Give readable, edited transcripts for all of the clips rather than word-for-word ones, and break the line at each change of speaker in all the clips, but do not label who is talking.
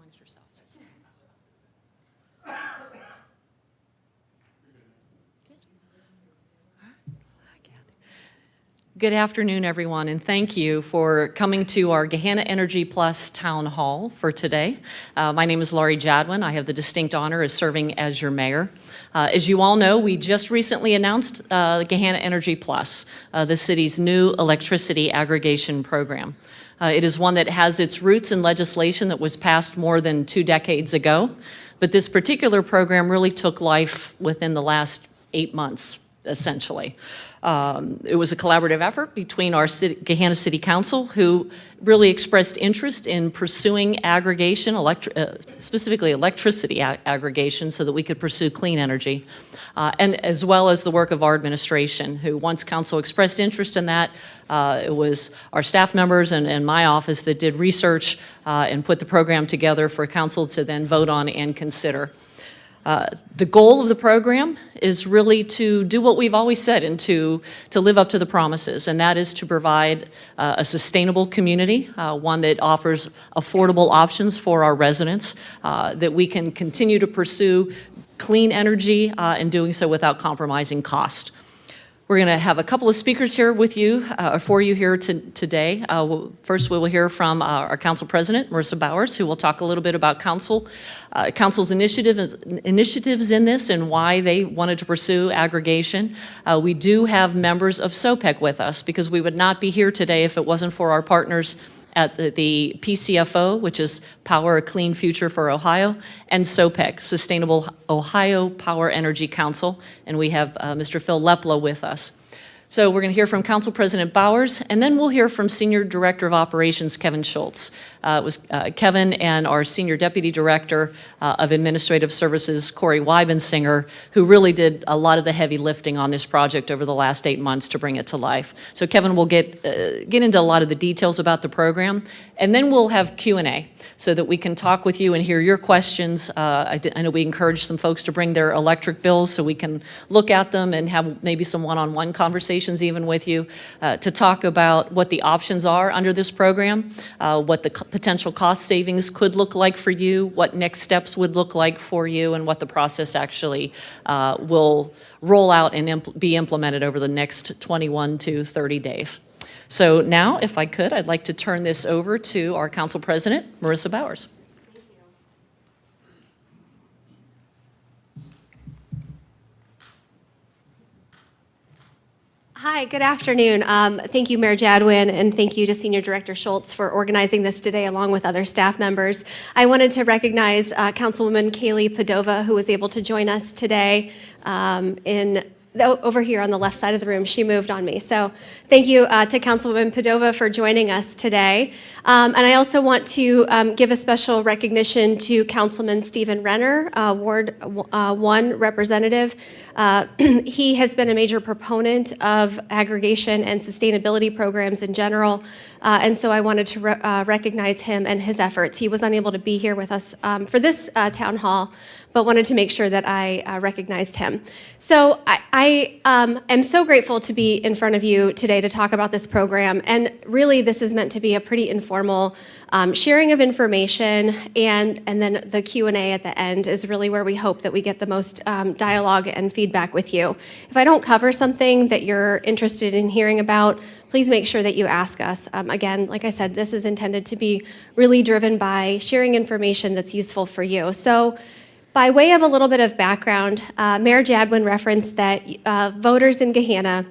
amongst yourselves. Good afternoon, everyone, and thank you for coming to our Gahanna Energy Plus Town Hall for today. My name is Laurie Jadwin. I have the distinct honor of serving as your mayor. As you all know, we just recently announced Gahanna Energy Plus, the city's new electricity aggregation program. It is one that has its roots in legislation that was passed more than 2 decades ago, but this particular program really took life within the last 8 months, essentially. It was a collaborative effort between our Gahanna City Council, who really expressed interest in pursuing aggregation, specifically electricity aggregation, so that we could pursue clean energy, and as well as the work of our administration, who once council expressed interest in that, it was our staff members and my office that did research and put the program together for council to then vote on and consider. The goal of the program is really to do what we've always said and to live up to the promises, and that is to provide a sustainable community, one that offers affordable options for our residents, that we can continue to pursue clean energy and doing so without compromising cost. We're going to have a couple of speakers here with you, for you here today. First, we will hear from our council president, Marissa Bowers, who will talk a little bit about council's initiatives in this and why they wanted to pursue aggregation. We do have members of SOPEC with us, because we would not be here today if it wasn't for our partners at the PCFO, which is Power a Clean Future for Ohio, and SOPEC, Sustainable Ohio Power Energy Council, and we have Mr. Phil Lepla with us. So we're going to hear from Council President Bowers, and then we'll hear from Senior Director of Operations, Kevin Schultz. It was Kevin and our Senior Deputy Director of Administrative Services, Corey Weibensinger, who really did a lot of the heavy lifting on this project over the last 8 months to bring it to life. So Kevin will get into a lot of the details about the program, and then we'll have Q&A so that we can talk with you and hear your questions. I know we encourage some folks to bring their electric bills so we can look at them and have maybe some one-on-one conversations even with you to talk about what the options are under this program, what the potential cost savings could look like for you, what next steps would look like for you, and what the process actually will roll out and be implemented over the next 21 to 30 days. So now, if I could, I'd like to turn this over to our council president, Marissa Bowers.
Hi, good afternoon. Thank you, Mayor Jadwin, and thank you to Senior Director Schultz for organizing this today along with other staff members. I wanted to recognize Councilwoman Kaylee Padova, who was able to join us today over here on the left side of the room. She moved on me. So thank you to Councilwoman Padova for joining us today. And I also want to give a special recognition to Councilman Stephen Renner, Ward 1 representative. He has been a major proponent of aggregation and sustainability programs in general. And so I wanted to recognize him and his efforts. He was unable to be here with us for this town hall, but wanted to make sure that I recognized him. So I am so grateful to be in front of you today to talk about this program. And really, this is meant to be a pretty informal sharing of information, and then the Q&A at the end is really where we hope that we get the most dialogue and feedback with you. If I don't cover something that you're interested in hearing about, please make sure that you ask us. Again, like I said, this is intended to be really driven by sharing information that's useful for you. So, by way of a little bit of background, Mayor Jadwin referenced that voters in Gahanna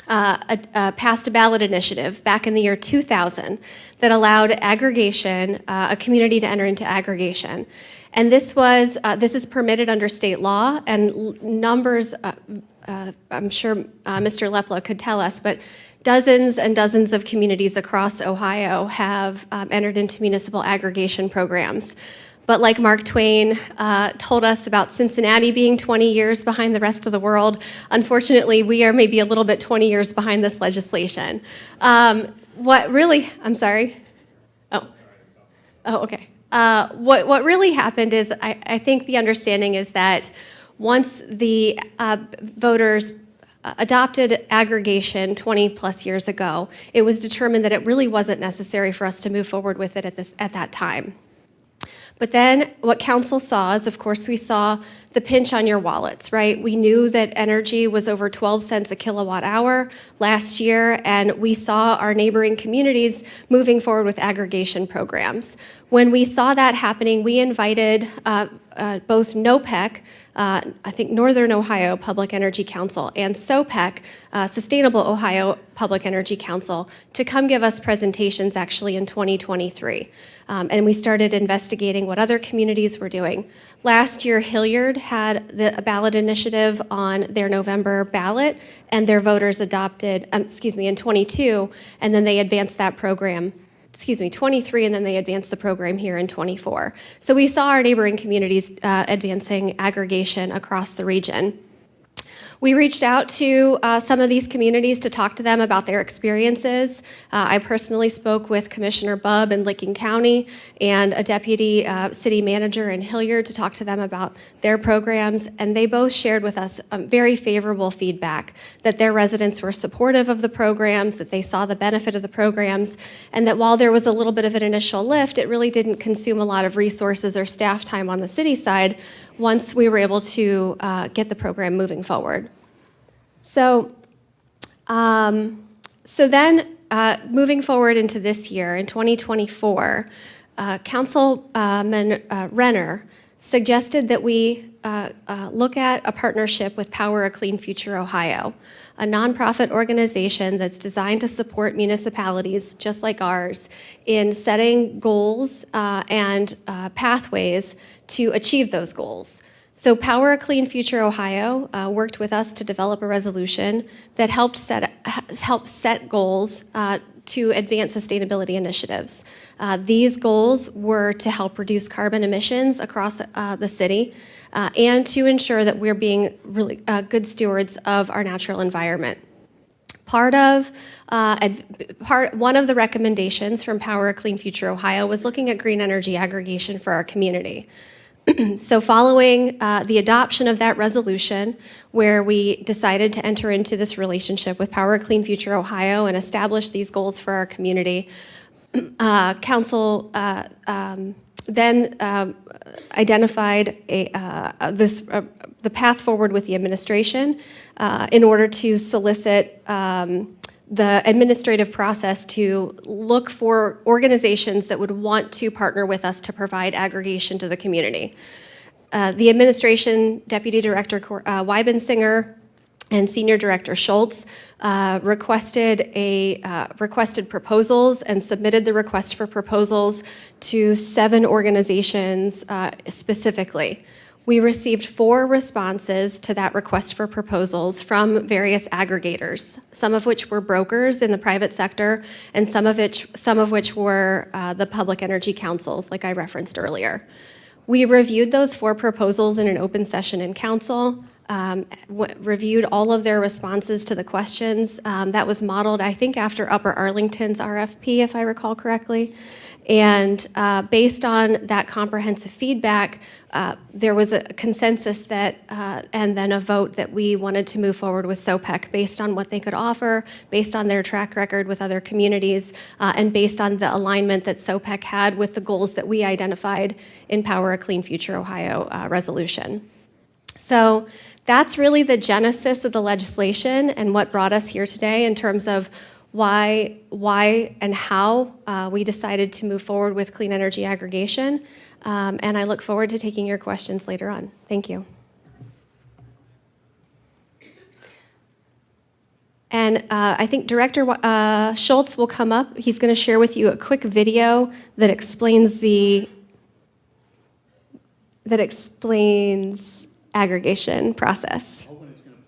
passed a ballot initiative back in the year 2000 that allowed aggregation, a community to enter into aggregation. And this is permitted under state law, and numbers, I'm sure Mr. Lepla could tell us, but dozens and dozens of communities across Ohio have entered into municipal aggregation programs. But like Mark Twain told us about Cincinnati being 20 years behind the rest of the world, unfortunately, we are maybe a little bit 20 years behind this legislation. I'm sorry? Oh, okay. What really happened is, I think the understanding is that once the voters adopted aggregation 20 plus years ago, it was determined that it really wasn't necessary for us to move forward with it at that time. But then what council saw is, of course, we saw the pinch on your wallets, right? We knew that energy was over 12 cents a kilowatt hour last year, and we saw our neighboring communities moving forward with aggregation programs. When we saw that happening, we invited both NOPEC, I think Northern Ohio Public Energy Council, and SOPEC, Sustainable Ohio Public Energy Council, to come give us presentations actually in 2023. And we started investigating what other communities were doing. Last year, Hilliard had a ballot initiative on their November ballot, and their voters adopted, in 22, and then they advanced that program 23, and then they advanced the program here in 24. So we saw our neighboring communities advancing aggregation across the region. We reached out to some of these communities to talk to them about their experiences. I personally spoke with Commissioner Bubb in Licking County and a deputy city manager in Hilliard to talk to them about their programs, and they both shared with us very favorable feedback that their residents were supportive of the programs, that they saw the benefit of the programs, and that while there was a little bit of an initial lift, it really didn't consume a lot of resources or staff time on the city side once we were able to get the program moving forward. So, then moving forward into this year, in 2024, Councilman Renner suggested that we look at a partnership with Power a Clean Future Ohio, a nonprofit organization that's designed to support municipalities just like ours in setting goals and pathways to achieve those goals. So Power a Clean Future Ohio worked with us to develop a resolution that helped set goals to advance sustainability initiatives. These goals were to help reduce carbon emissions across the city and to ensure that we're being really good stewards of our natural environment. One of the recommendations from Power a Clean Future Ohio was looking at green energy aggregation for our community. So following the adoption of that resolution, where we decided to enter into this relationship with Power a Clean Future Ohio and establish these goals for our community, Council then identified the path forward with the administration in order to solicit the administrative process to look for organizations that would want to partner with us to provide aggregation to the community. The administration, Deputy Director Weibensinger and Senior Director Schultz requested proposals and submitted the request for proposals to 7 organizations specifically. We received 4 responses to that request for proposals from various aggregators, some of which were brokers in the private sector, and some of which were the public energy councils, like I referenced earlier. We reviewed those 4 proposals in an open session in council, reviewed all of their responses to the questions. That was modeled, I think, after Upper Arlington's RFP, if I recall correctly. And based on that comprehensive feedback, there was a consensus that, and then a vote that we wanted to move forward with SOPEC based on what they could offer, based on their track record with other communities, and based on the alignment that SOPEC had with the goals that we identified in Power a Clean Future Ohio resolution. So that's really the genesis of the legislation and what brought us here today in terms of why and how we decided to move forward with clean energy aggregation. And I look forward to taking your questions later on. Thank you. And I think Director Schultz will come up. He's going to share with you a quick video that explains aggregation process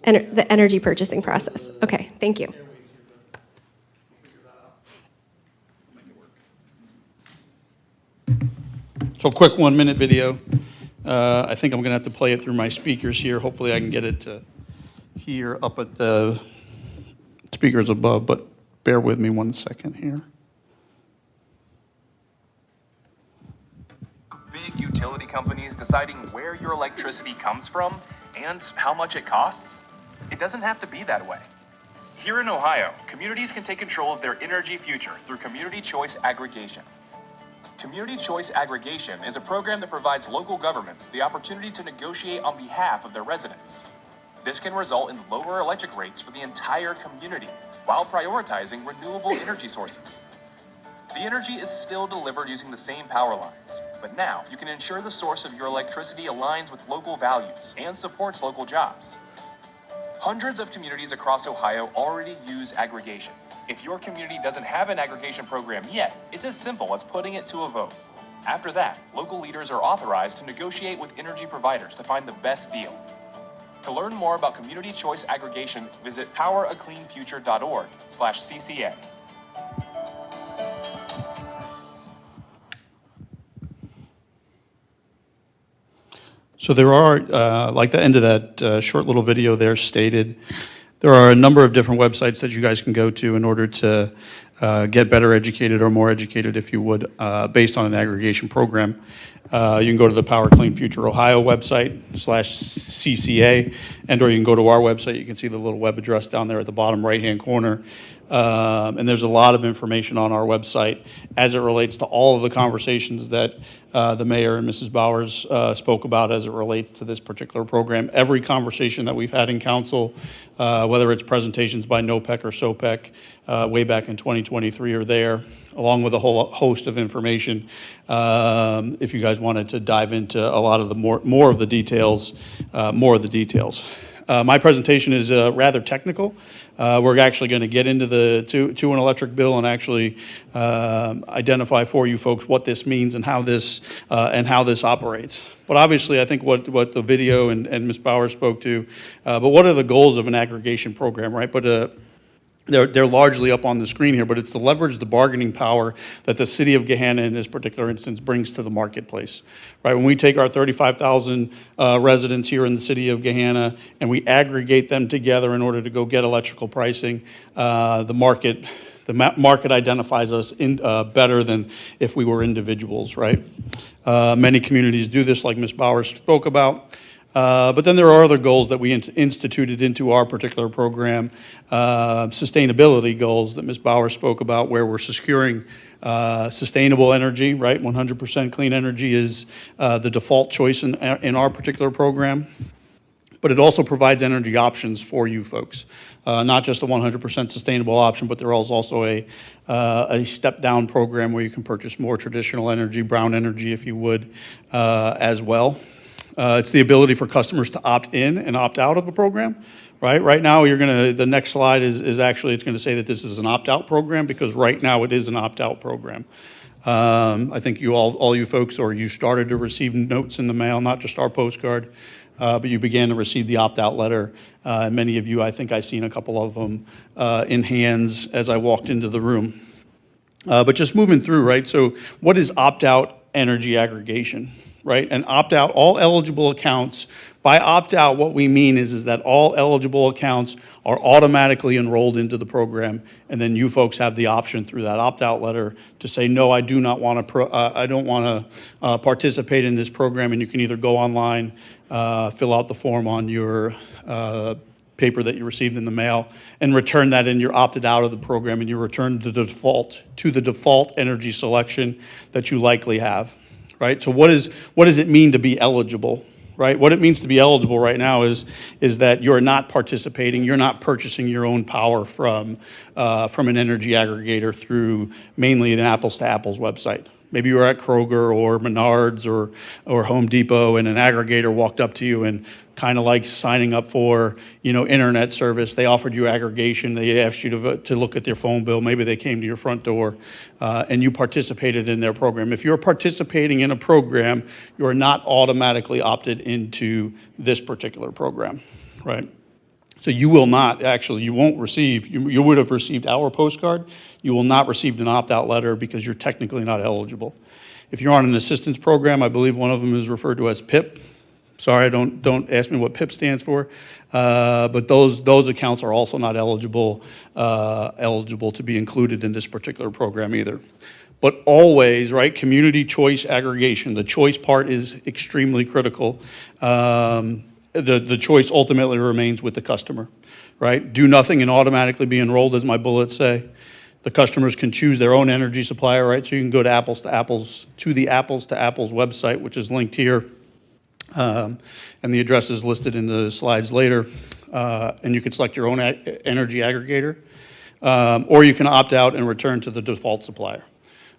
and the energy purchasing process. Okay, thank you.
So a quick 1-minute video. I think I'm going to have to play it through my speakers here. Hopefully I can get it to here up at the speakers above, but bear with me 1 second here.
Big utility companies deciding where your electricity comes from and how much it costs? It doesn't have to be that way. Here in Ohio, communities can take control of their energy future through community choice aggregation. Community Choice Aggregation is a program that provides local governments the opportunity to negotiate on behalf of their residents. This can result in lower electric rates for the entire community while prioritizing renewable energy sources. The energy is still delivered using the same power lines, but now you can ensure the source of your electricity aligns with local values and supports local jobs. Hundreds of communities across Ohio already use aggregation. If your community doesn't have an aggregation program yet, it's as simple as putting it to a vote. After that, local leaders are authorized to negotiate with energy providers to find the best deal. To learn more about community choice aggregation, visit poweracleanfuture.org/CCA.
So there are, like the end of that short little video there stated, there are a number of different websites that you guys can go to in order to get better educated or more educated, if you would, based on an aggregation program. You can go to the Power Clean Future Ohio website /CCA, and or you can go to our website. You can see the little web address down there at the bottom right-hand corner. And there's a lot of information on our website as it relates to all of the conversations that the mayor and Mrs. Bowers spoke about as it relates to this particular program. Every conversation that we've had in council, whether it's presentations by NOPEC or SOPEC way back in 2023 are there, along with a whole host of information. If you guys wanted to dive into a lot of the more of the details. My presentation is rather technical. We're actually going to get into the to an electric bill and actually identify for you folks what this means and how this operates. But obviously, I think what the video and Ms. Bauer spoke to. But what are the goals of an aggregation program, right? But they're largely up on the screen here, but it's to leverage the bargaining power that the city of Gahanna in this particular instance brings to the marketplace, right? When we take our 35,000 residents here in the city of Gahanna and we aggregate them together in order to go get electrical pricing, the market identifies us better than if we were individuals, right? Many communities do this, like Ms. Bauer spoke about. But then there are other goals that we instituted into our particular program, sustainability goals that Ms. Bauer spoke about, where we're securing sustainable energy, right? 100% clean energy is the default choice in our particular program. But it also provides energy options for you folks, not just a 100% sustainable option, but there is also a step-down program where you can purchase more traditional energy, brown energy, if you would, as well. It's the ability for customers to opt in and opt out of the program, right? Right now, the next slide is actually, it's going to say that this is an opt-out program because right now it is an opt-out program. I think all you folks, or you started to receive notes in the mail, not just our postcard, but you began to receive the opt-out letter. Many of you, I think I've seen a couple of them in hands as I walked into the room. But just moving through, right? So what is opt-out energy aggregation? Right, and opt-out, all eligible accounts. By opt-out, what we mean is that all eligible accounts are automatically enrolled into the program, and then you folks have the option through that opt-out letter to say, no, I do not want to. I don't want to participate in this program. And you can either go online, fill out the form on your paper that you received in the mail, and return that in. You're opted out of the program, and you return to the default energy selection that you likely have. Right. So what does it mean to be eligible? Right. What it means to be eligible right now is that you're not participating. You're not purchasing your own power from an energy aggregator through mainly an apples to apples website. Maybe you were at Kroger or Menards or Home Depot, and an aggregator walked up to you and kind of like signing up for internet service. They offered you aggregation. They asked you to look at their phone bill. Maybe they came to your front door, and you participated in their program. If you're participating in a program, you are not automatically opted into this particular program, right? So you will not, actually, you won't receive, you would have received our postcard. You will not receive an opt-out letter because you're technically not eligible. If you're on an assistance program, I believe one of them is referred to as PIP. Sorry, don't ask me what PIP stands for. But those accounts are also not eligible to be included in this particular program either. But always, right, community choice aggregation, the choice part is extremely critical. The choice ultimately remains with the customer, right? Do nothing and automatically be enrolled, as my bullets say. The customers can choose their own energy supplier, right? So you can go to the Apples to Apples website, which is linked here. And the address is listed in the slides later. And you can select your own energy aggregator. Or you can opt out and return to the default supplier.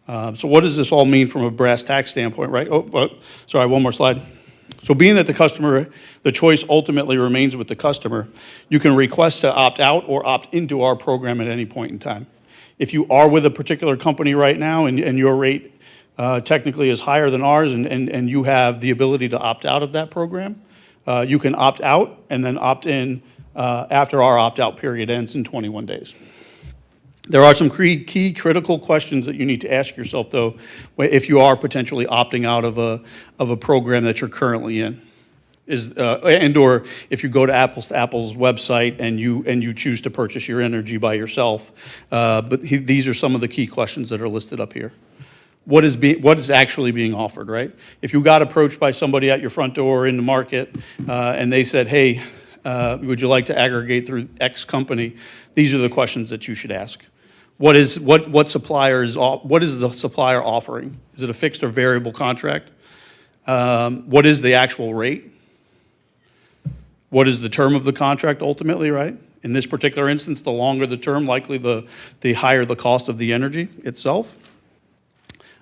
So what does this all mean from a brass tack standpoint, right? Sorry, one more slide. So being that the choice ultimately remains with the customer, you can request to opt out or opt into our program at any point in time. If you are with a particular company right now and your rate technically is higher than ours and you have the ability to opt out of that program, you can opt out and then opt in after our opt-out period ends in 21 days. There are some key critical questions that you need to ask yourself, though, if you are potentially opting out of a program that you're currently in, and/or if you go to Apples website and you choose to purchase your energy by yourself. These are some of the key questions that are listed up here. What is actually being offered, right? If you got approached by somebody at your front door in the market and they said, "Hey, would you like to aggregate through X company?" These are the questions that you should ask. What is the supplier offering? Is it a fixed or variable contract? What is the actual rate? What is the term of the contract ultimately, right? In this particular instance, the longer the term, likely the higher the cost of the energy itself.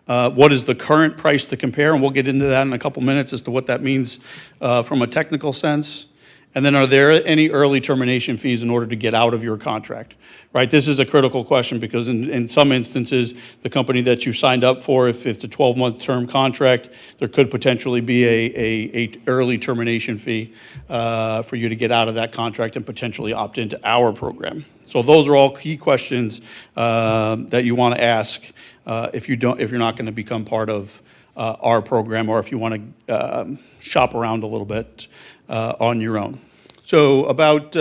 What is the current price to compare? And we'll get into that in a couple minutes as to what that means from a technical sense. And then are there any early termination fees in order to get out of your contract, right? This is a critical question because in some instances, the company that you signed up for, if it's a 12-month term contract, there could potentially be a early termination fee for you to get out of that contract and potentially opt into our program. So those are all key questions that you want to ask if you're not going to become part of our program, or if you want to shop around a little bit on your own. So about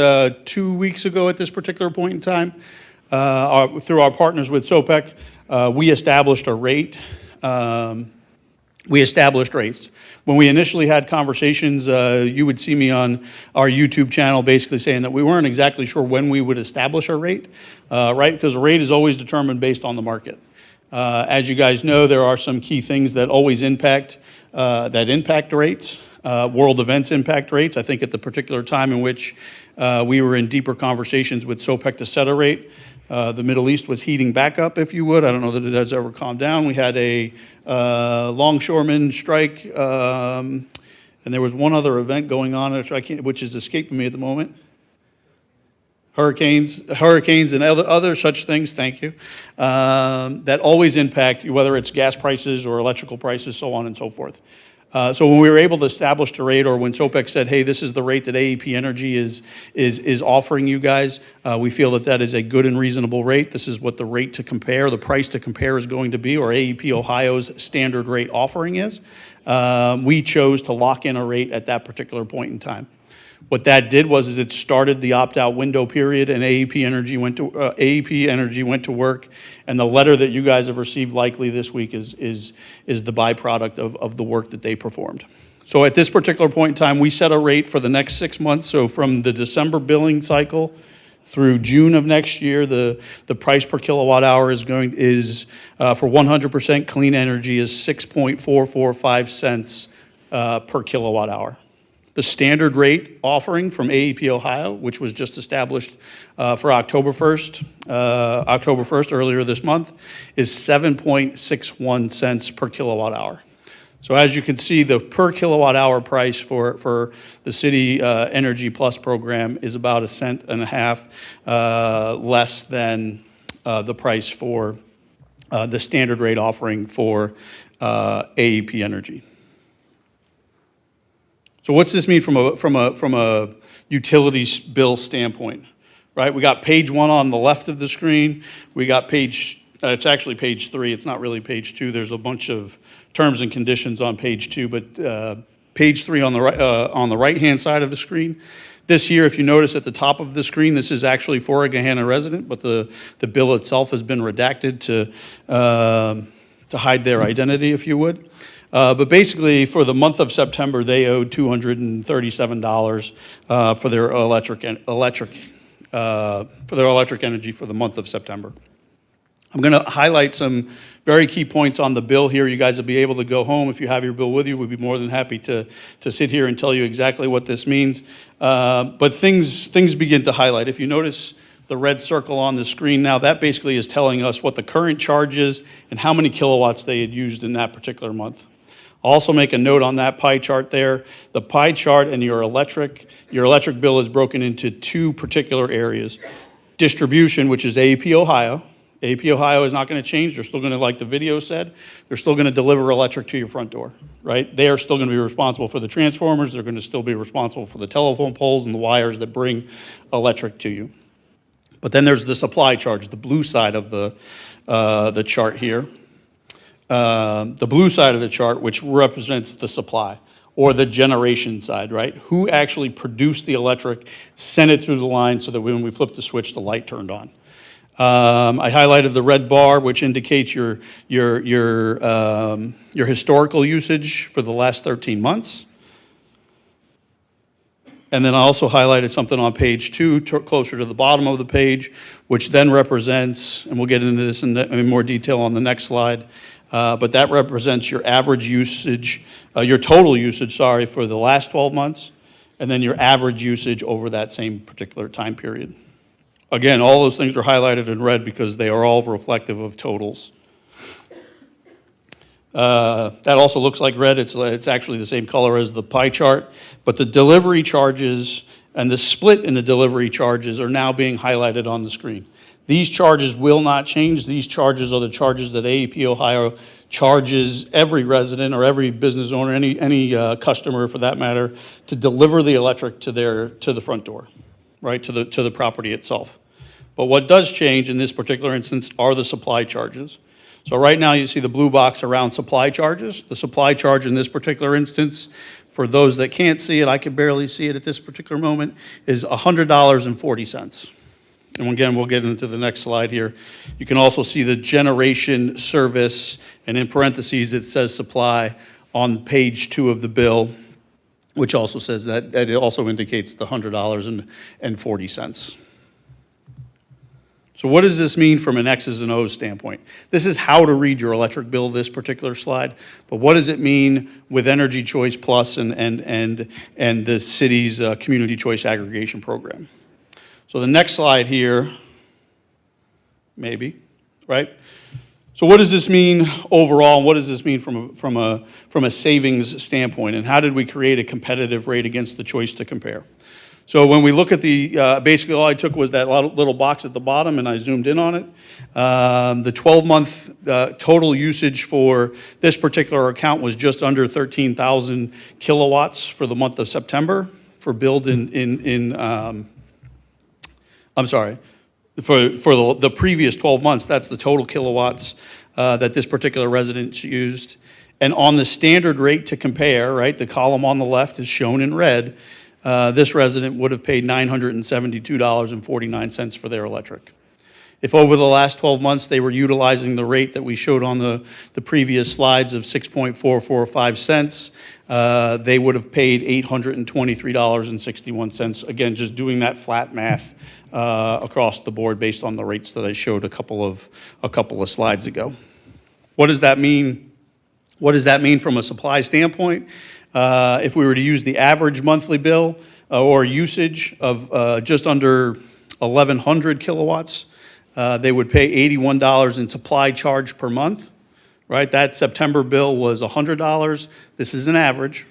2 weeks ago at this particular point in time, through our partners with SOPEC, we established a rate. We established rates. When we initially had conversations, you would see me on our YouTube channel basically saying that we weren't exactly sure when we would establish a rate, right? Because a rate is always determined based on the market. As you guys know, there are some key things that always impact rates. World events impact rates. I think at the particular time in which we were in deeper conversations with SOPEC to set a rate, the Middle East was heating back up, if you would. I don't know that it has ever calmed down. We had a longshoreman strike, and there was one other event going on, which is escaping me at the moment. Hurricanes and other such things, thank you, that always impact, whether it's gas prices or electrical prices, so on and so forth. So when we were able to establish the rate, or when SOPEC said, hey, this is the rate that AEP Energy is offering you guys, we feel that that is a good and reasonable rate. This is what the rate to compare, the price to compare is going to be, or AEP Ohio's standard rate offering is. We chose to lock in a rate at that particular point in time. What that did was it started the opt-out window period, and AEP Energy went to work, and the letter that you guys have received likely this week is the byproduct of the work that they performed. So at this particular point in time, we set a rate for the next 6 months. So from the December billing cycle through June of next year, the price per kilowatt hour is for 100% clean energy is 6.445 cents per kilowatt hour. The standard rate offering from AEP Ohio, which was just established for October 1st, earlier this month, is 7.61 cents per kilowatt hour. So as you can see, the per kilowatt hour price for the City Energy Plus program is about 1.5 cents less than the price for the standard rate offering for AEP Energy. So what's this mean from a utilities bill standpoint, right? We got page 1 on the left of the screen. We got it's actually page 3. It's not really page 2. There's a bunch of terms and conditions on page 2, but page 3 on the right-hand side of the screen. This here, if you notice at the top of the screen, this is actually for a Gahanna resident, but the bill itself has been redacted to hide their identity, if you would. But basically, for the month of September, they owed $237 for their electric energy for the month of September. I'm going to highlight some very key points on the bill here. You guys will be able to go home. If you have your bill with you, we'd be more than happy to sit here and tell you exactly what this means. But things begin to highlight. If you notice the red circle on the screen now, that basically is telling us what the current charge is and how many kilowatts they had used in that particular month. Also make a note on that pie chart there. The pie chart and your electric bill is broken into two particular areas. Distribution, which is AEP Ohio. AEP Ohio is not going to change. They're still going to, like the video said, they're still going to deliver electric to your front door, right? They are still going to be responsible for the transformers. They're going to still be responsible for the telephone poles and the wires that bring electric to you. But then there's the supply charge, the blue side of the chart here. The blue side of the chart, which represents the supply, or the generation side, right? Who actually produced the electric, sent it through the line so that when we flipped the switch, the light turned on. I highlighted the red bar, which indicates your historical usage for the last 13 months. And then I also highlighted something on page 2, closer to the bottom of the page, which then represents, and we'll get into this in more detail on the next slide, but that represents your average usage, your total usage, sorry, for the last 12 months, and then your average usage over that same particular time period. Again, all those things are highlighted in red because they are all reflective of totals. That also looks like red. It's actually the same color as the pie chart, but the delivery charges and the split in the delivery charges are now being highlighted on the screen. These charges will not change. These charges are the charges that AEP Ohio charges every resident or every business owner, any customer for that matter, to deliver the electric to the front door, right, to the property itself. But what does change in this particular instance are the supply charges. So right now you see the blue box around supply charges. The supply charge in this particular instance, for those that can't see it, I can barely see it at this particular moment, is $100.40. And again, we'll get into the next slide here. You can also see the generation service, and in parentheses it says supply on page 2 of the bill, which also says that it also indicates the $100.40. So what does this mean from an X's and O's standpoint? This is how to read your electric bill, this particular slide, but what does it mean with Energy Choice Plus and the city's community choice aggregation program? So the next slide here, maybe, right? So what does this mean overall? What does this mean from a savings standpoint? And how did we create a competitive rate against the choice to compare? So when we look at the, basically all I took was that little box at the bottom and I zoomed in on it. The 12-month total usage for this particular account was just under 13,000 kilowatts for the month of September for billed I'm sorry, for the previous 12 months, that's the total kilowatts that this particular resident used. And on the standard rate to compare, right, the column on the left is shown in red, this resident would have paid $972.49 for their electric. If over the last 12 months they were utilizing the rate that we showed on the previous slides of 6.445 cents, they would have paid $823.61. Again, just doing that flat math across the board based on the rates that I showed a couple of slides ago. What does that mean? What does that mean from a supply standpoint? If we were to use the average monthly bill or usage of just under 1,100 kilowatts, they would pay $81 in supply charge per month, right? That September bill was $100. This is an average.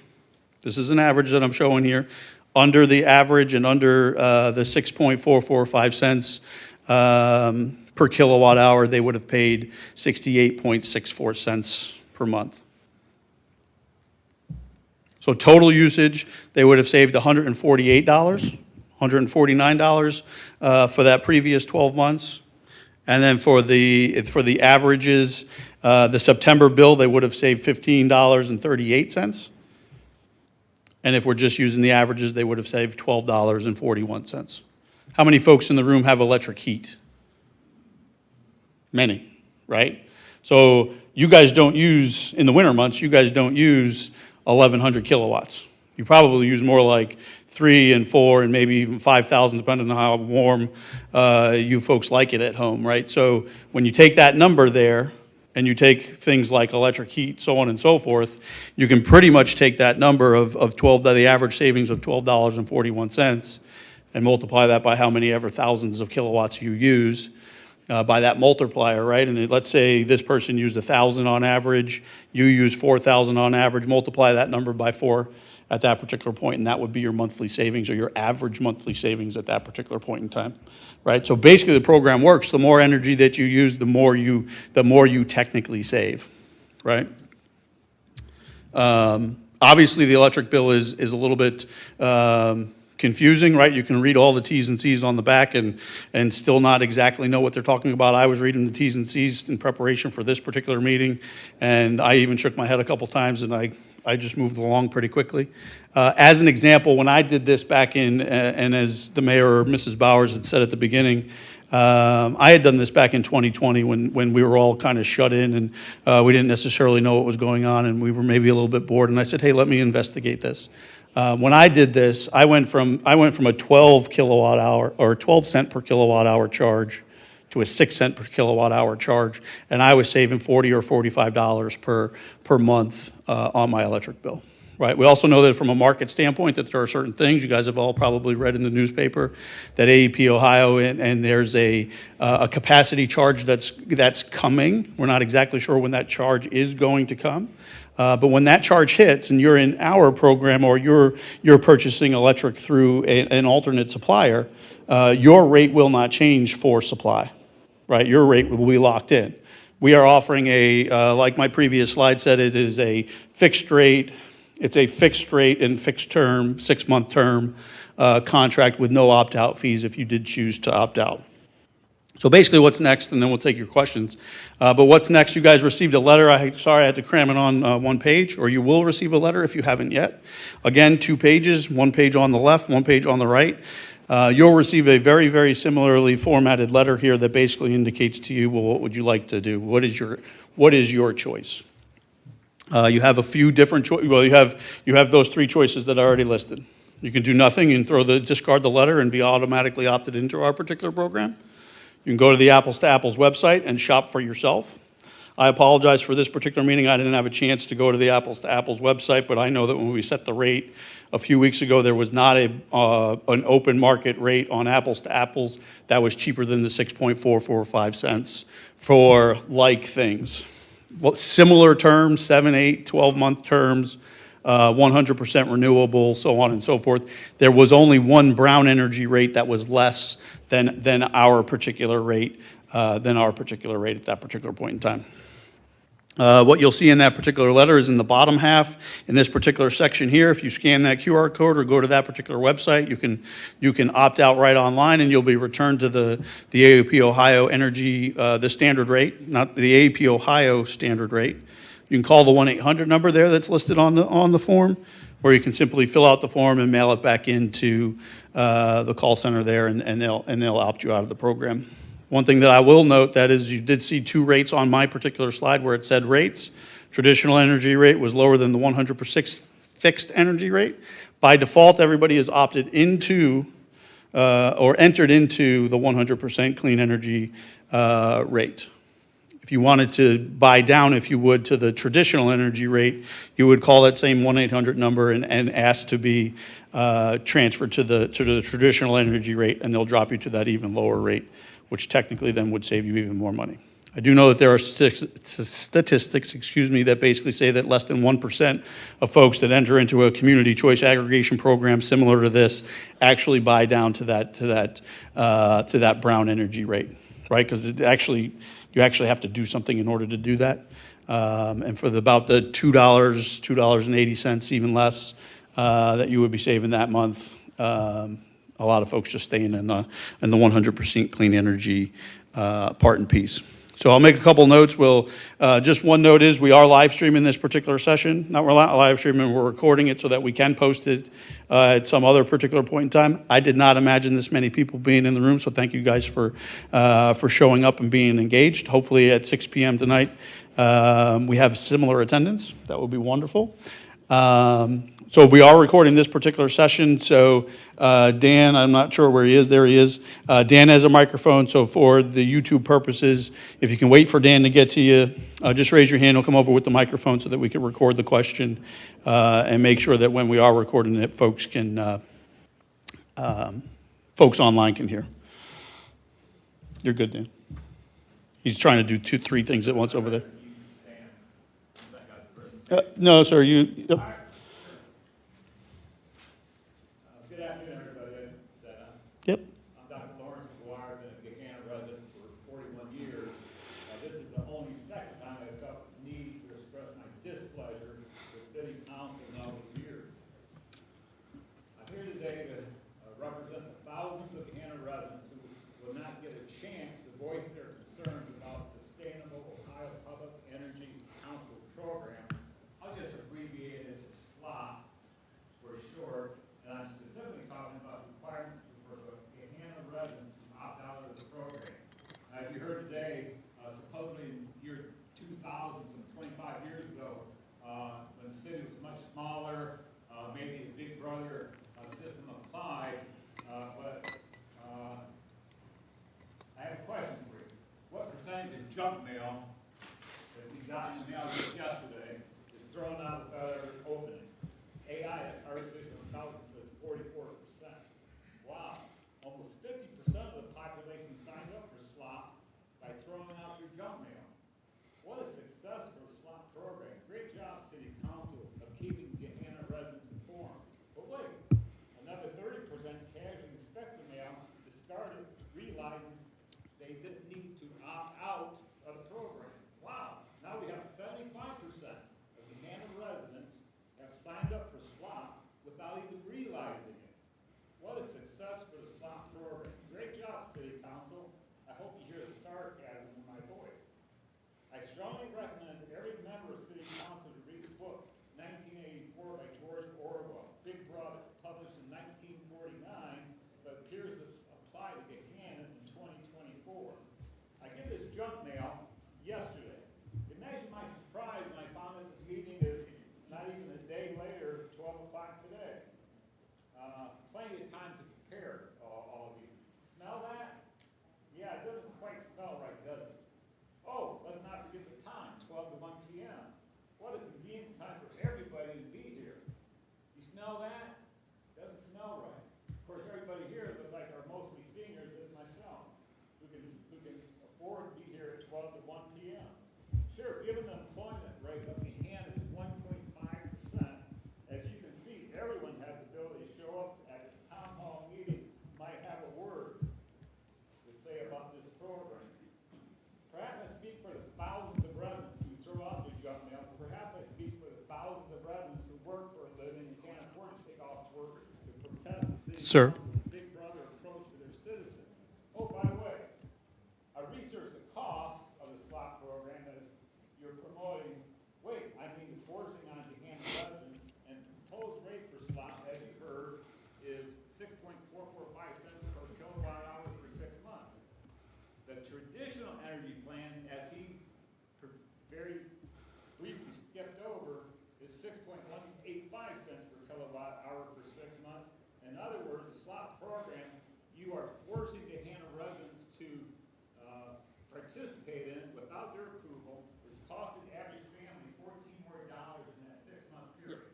This is an average that I'm showing here. Under the average and under the 6.445 cents per kilowatt hour, they would have paid 68.64 cents per month. So total usage, they would have saved $148, $149 for that previous 12 months. And then for the averages, the September bill, they would have saved $15.38. And if we're just using the averages, they would have saved $12.41. How many folks in the room have electric heat? Many, right? So you guys don't use, in the winter months, you guys don't use 1,100 kilowatts. You probably use more like 3 and 4 and maybe even 5,000, depending on how warm you folks like it at home, right? So when you take that number there and you take things like electric heat, so on and so forth, you can pretty much take that number of the average savings of $12.41 and multiply that by how many ever thousands of kilowatts you use by that multiplier, right? And let's say this person used 1,000 on average, you use 4,000 on average, multiply that number by 4 at that particular point, and that would be your monthly savings or your average monthly savings at that particular point in time, right? So basically the program works. The more energy that you use, the more you technically save, right? Obviously the electric bill is a little bit confusing, right? You can read all the T's and C's on the back and still not exactly know what they're talking about. I was reading the T's and C's in preparation for this particular meeting, and I even shook my head a couple times, and I just moved along pretty quickly. As an example, when I did this back in, and as the mayor or Mrs. Bowers had said at the beginning, I had done this back in 2020 when we were all kind of shut in and we didn't necessarily know what was going on, and we were maybe a little bit bored, and I said, hey, let me investigate this. When I did this, I went from a 12 kilowatt hour or 12 cent per kilowatt hour charge to a 6 cent per kilowatt hour charge, and I was saving $40 or $45 per month on my electric bill. Right. We also know that from a market standpoint that there are certain things you guys have all probably read in the newspaper that AEP Ohio and there's a capacity charge that's coming. We're not exactly sure when that charge is going to come. But when that charge hits and you're in our program or you're purchasing electric through an alternate supplier, your rate will not change for supply, right? Your rate will be locked in. We are offering like my previous slide said, it is a fixed rate. It's a fixed rate and fixed term, 6-month term contract with no opt-out fees if you did choose to opt out. So basically what's next, and then we'll take your questions. But what's next, you guys received a letter. Sorry I had to cram it on one page, or you will receive a letter if you haven't yet. Again, 2 pages, 1 page on the left, 1 page on the right. You'll receive a very, very similarly formatted letter here that basically indicates to you, well, what would you like to do? What is your choice? You have a few different choices. Well, you have those 3 choices that are already listed. You can do nothing and discard the letter and be automatically opted into our particular program. You can go to the Apples to Apples website and shop for yourself. I apologize for this particular meeting. I didn't have a chance to go to the Apples to Apples website, but I know that when we set the rate a few weeks ago, there was not an open market rate on Apples to Apples that was cheaper than the 6.445 cents for like things. Well, similar terms, 7, 8, 12-month terms, 100% renewable, so on and so forth. There was only one brown energy rate that was less than our particular rate, at that particular point in time. What you'll see in that particular letter is in the bottom half, in this particular section here. If you scan that QR code or go to that particular website, you can opt out right online, and you'll be returned to the AEP Ohio Energy, the standard rate, not the AEP Ohio standard rate. You can call the 1-800 number there that's listed on the form, or you can simply fill out the form and mail it back into the call center there, and they'll opt you out of the program. One thing that I will note that is you did see 2 rates on my particular slide where it said rates. Traditional energy rate was lower than the 100% fixed energy rate. By default, everybody is opted into or entered into the 100% clean energy rate. If you wanted to buy down, if you would, to the traditional energy rate, you would call that same 1-800 number and ask to be transferred to the traditional energy rate, and they'll drop you to that even lower rate, which technically then would save you even more money. I do know that there are statistics, that basically say that less than 1% of folks that enter into a community choice aggregation program similar to this actually buy down to that brown energy rate, right? Because you actually have to do something in order to do that. And for about the $2.80, even less, that you would be saving that month, a lot of folks just staying in the 100% clean energy part and piece. So I'll make a couple notes. Just one note is we are live streaming this particular session. Not we're live streaming, we're recording it so that we can post it at some other particular point in time. I did not imagine this many people being in the room, so thank you guys for showing up and being engaged. Hopefully at 6 p.m. tonight we have similar attendance. That would be wonderful. So we are recording this particular session, so Dan, I'm not sure where he is, there he is. Dan has a microphone, so for the YouTube purposes, if you can wait for Dan to get to you, just raise your hand, he'll come over with the microphone so that we can record the question and make sure that when we are recording it, folks online can hear. You're good, Dan. He's trying to do 3 things at once over there. No, sir, you. Yep.
Good afternoon, everybody.
Yep.
I'm Dr. Lawrence McGuire. I've been a Gahanna resident for 41 years. This is the only second time I've felt the need to express my displeasure with City Council in all these years. I'm here today to represent the thousands of Gahanna residents who will not get a chance to voice their concerns about Sustainable Ohio Public Energy Council program. I'll just abbreviate it as SLOP for short. And I'm specifically talking about requirements for the Gahanna residents to opt out of the program. As you heard today, supposedly in year 2000, some 25 years ago, when the city was much smaller, maybe the Big Brother system applied, but I have a question for you. What percentage of junk mail that we got in the mail just yesterday is thrown out without ever opening? AI, that's artificial intelligence, says 44%. Wow. Almost 50% of the population signed up for SLOP by throwing out their junk mail. What a success for the SLOP program. Great job, City Council, of keeping Gahanna residents informed. But wait, another 30% casually inspect the mail, discarded, realizing they didn't need to opt out of the program. Wow. Now we have 75% of Gahanna residents have signed up for SLOP without even realizing it. What a success for the SLOP program. Great job, City Council. I hope you hear the sarcasm in my voice. I strongly recommend every member of City Council to read the book 1984 by George Orwell, Big Brother, published in 1949, but appears to apply to Gahanna in 2024. I get this junk mail yesterday. Imagine my surprise when I found that this meeting is not even a day later, 12 o'clock today. Plenty of time to prepare, all of you. Smell that? Yeah, it doesn't quite smell right, does it? Oh, let's not forget the time, 12 to 1 p.m. What a convenient time for everybody to be here. You smell that? Doesn't smell right. Of course, everybody here looks like are mostly seniors, as myself, who can afford to be here at 12 to 1 p.m. Sure, given the employment rate of Gahanna is 1.5%, as you can see, everyone has the ability to show up at this town hall meeting, might have a word to say about this program. Perhaps I speak for the thousands of residents who throw out their junk mail. Perhaps I speak for the thousands of residents who work for a living and can't afford to take off work to protest the city
Sir.
council's Big Brother approach to their citizens. Oh, by the way, I researched the cost of the SLOP program as you're promoting. Wait, I mean forcing on Gahanna residents, and the proposed rate for SLOP, as you heard, is 6.445 cents per kilowatt hour for 6 months. The traditional energy plan, as he very briefly skipped over, is 6.185 cents per kilowatt hour for 6 months. In other words, the SLOP program, you are forcing Gahanna residents to participate in it without their approval. It's costing the average family $14 more in that 6-month period.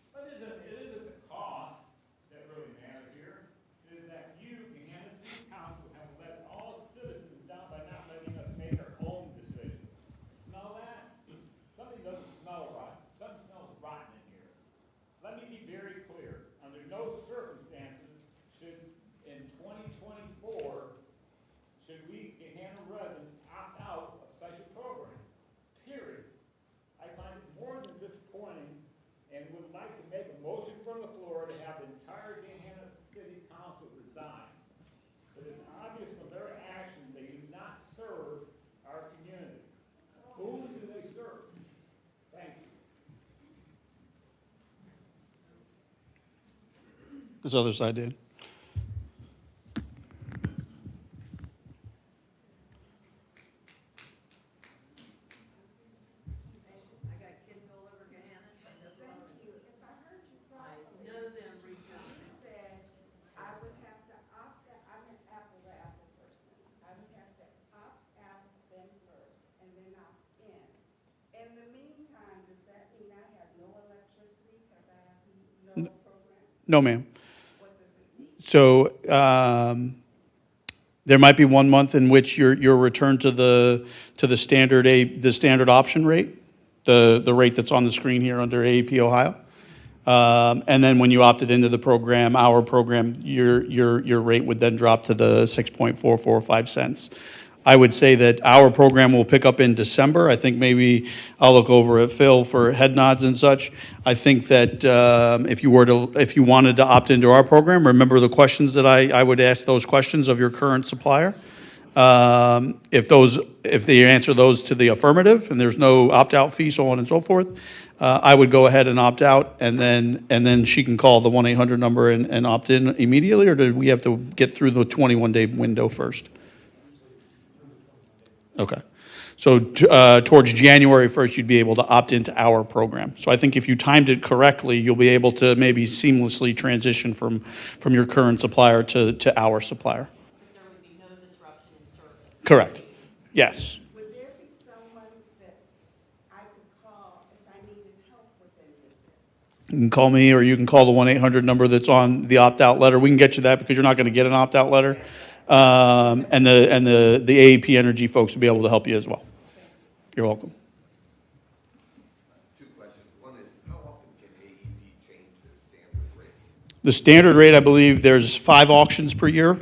But it isn't the cost that really matters here. It is that you, Gahanna City Council, have let all citizens down by not letting us make our own decisions. Smell that? Something doesn't smell right. Something smells rotten in here. Let me be very clear. Under no circumstances should, in 2024, should we, Gahanna residents, opt out of such a program. Period. I find it more than disappointing and would like to make a motion from the floor to have the entire Gahanna City Council resign. It is obvious from their actions they do not serve our community. Whom do they serve? Thank you.
This other side, Dan.
I got kids all over Gahanna.
No, ma'am. So there might be 1 month in which you're returned to the standard option rate, the rate that's on the screen here under AEP Ohio. And then when you opted into the program, our program, your rate would then drop to the 6.445 cents. I would say that our program will pick up in December. I think maybe I'll look over at Phil for head nods and such. I think that if you wanted to opt into our program, remember the questions that I would ask those questions of your current supplier. If they answer those to the affirmative and there's no opt-out fee, so on and so forth, I would go ahead and opt out, and then she can call the 1-800 number and opt in immediately, or do we have to get through the 21-day window first? Okay. So towards January 1st, you'd be able to opt into our program. So I think if you timed it correctly, you'll be able to maybe seamlessly transition from your current supplier to our supplier.
There would be no disruption in service.
Correct. Yes.
Would there be someone that I could call if I needed help with any of this?
You can call me, or you can call the 1-800 number that's on the opt-out letter. We can get you that because you're not going to get an opt-out letter. And the AEP Energy folks will be able to help you as well. You're welcome.
Two questions. One is, how often can AEP change the standard rate?
The standard rate, I believe, there's 5 auctions per year.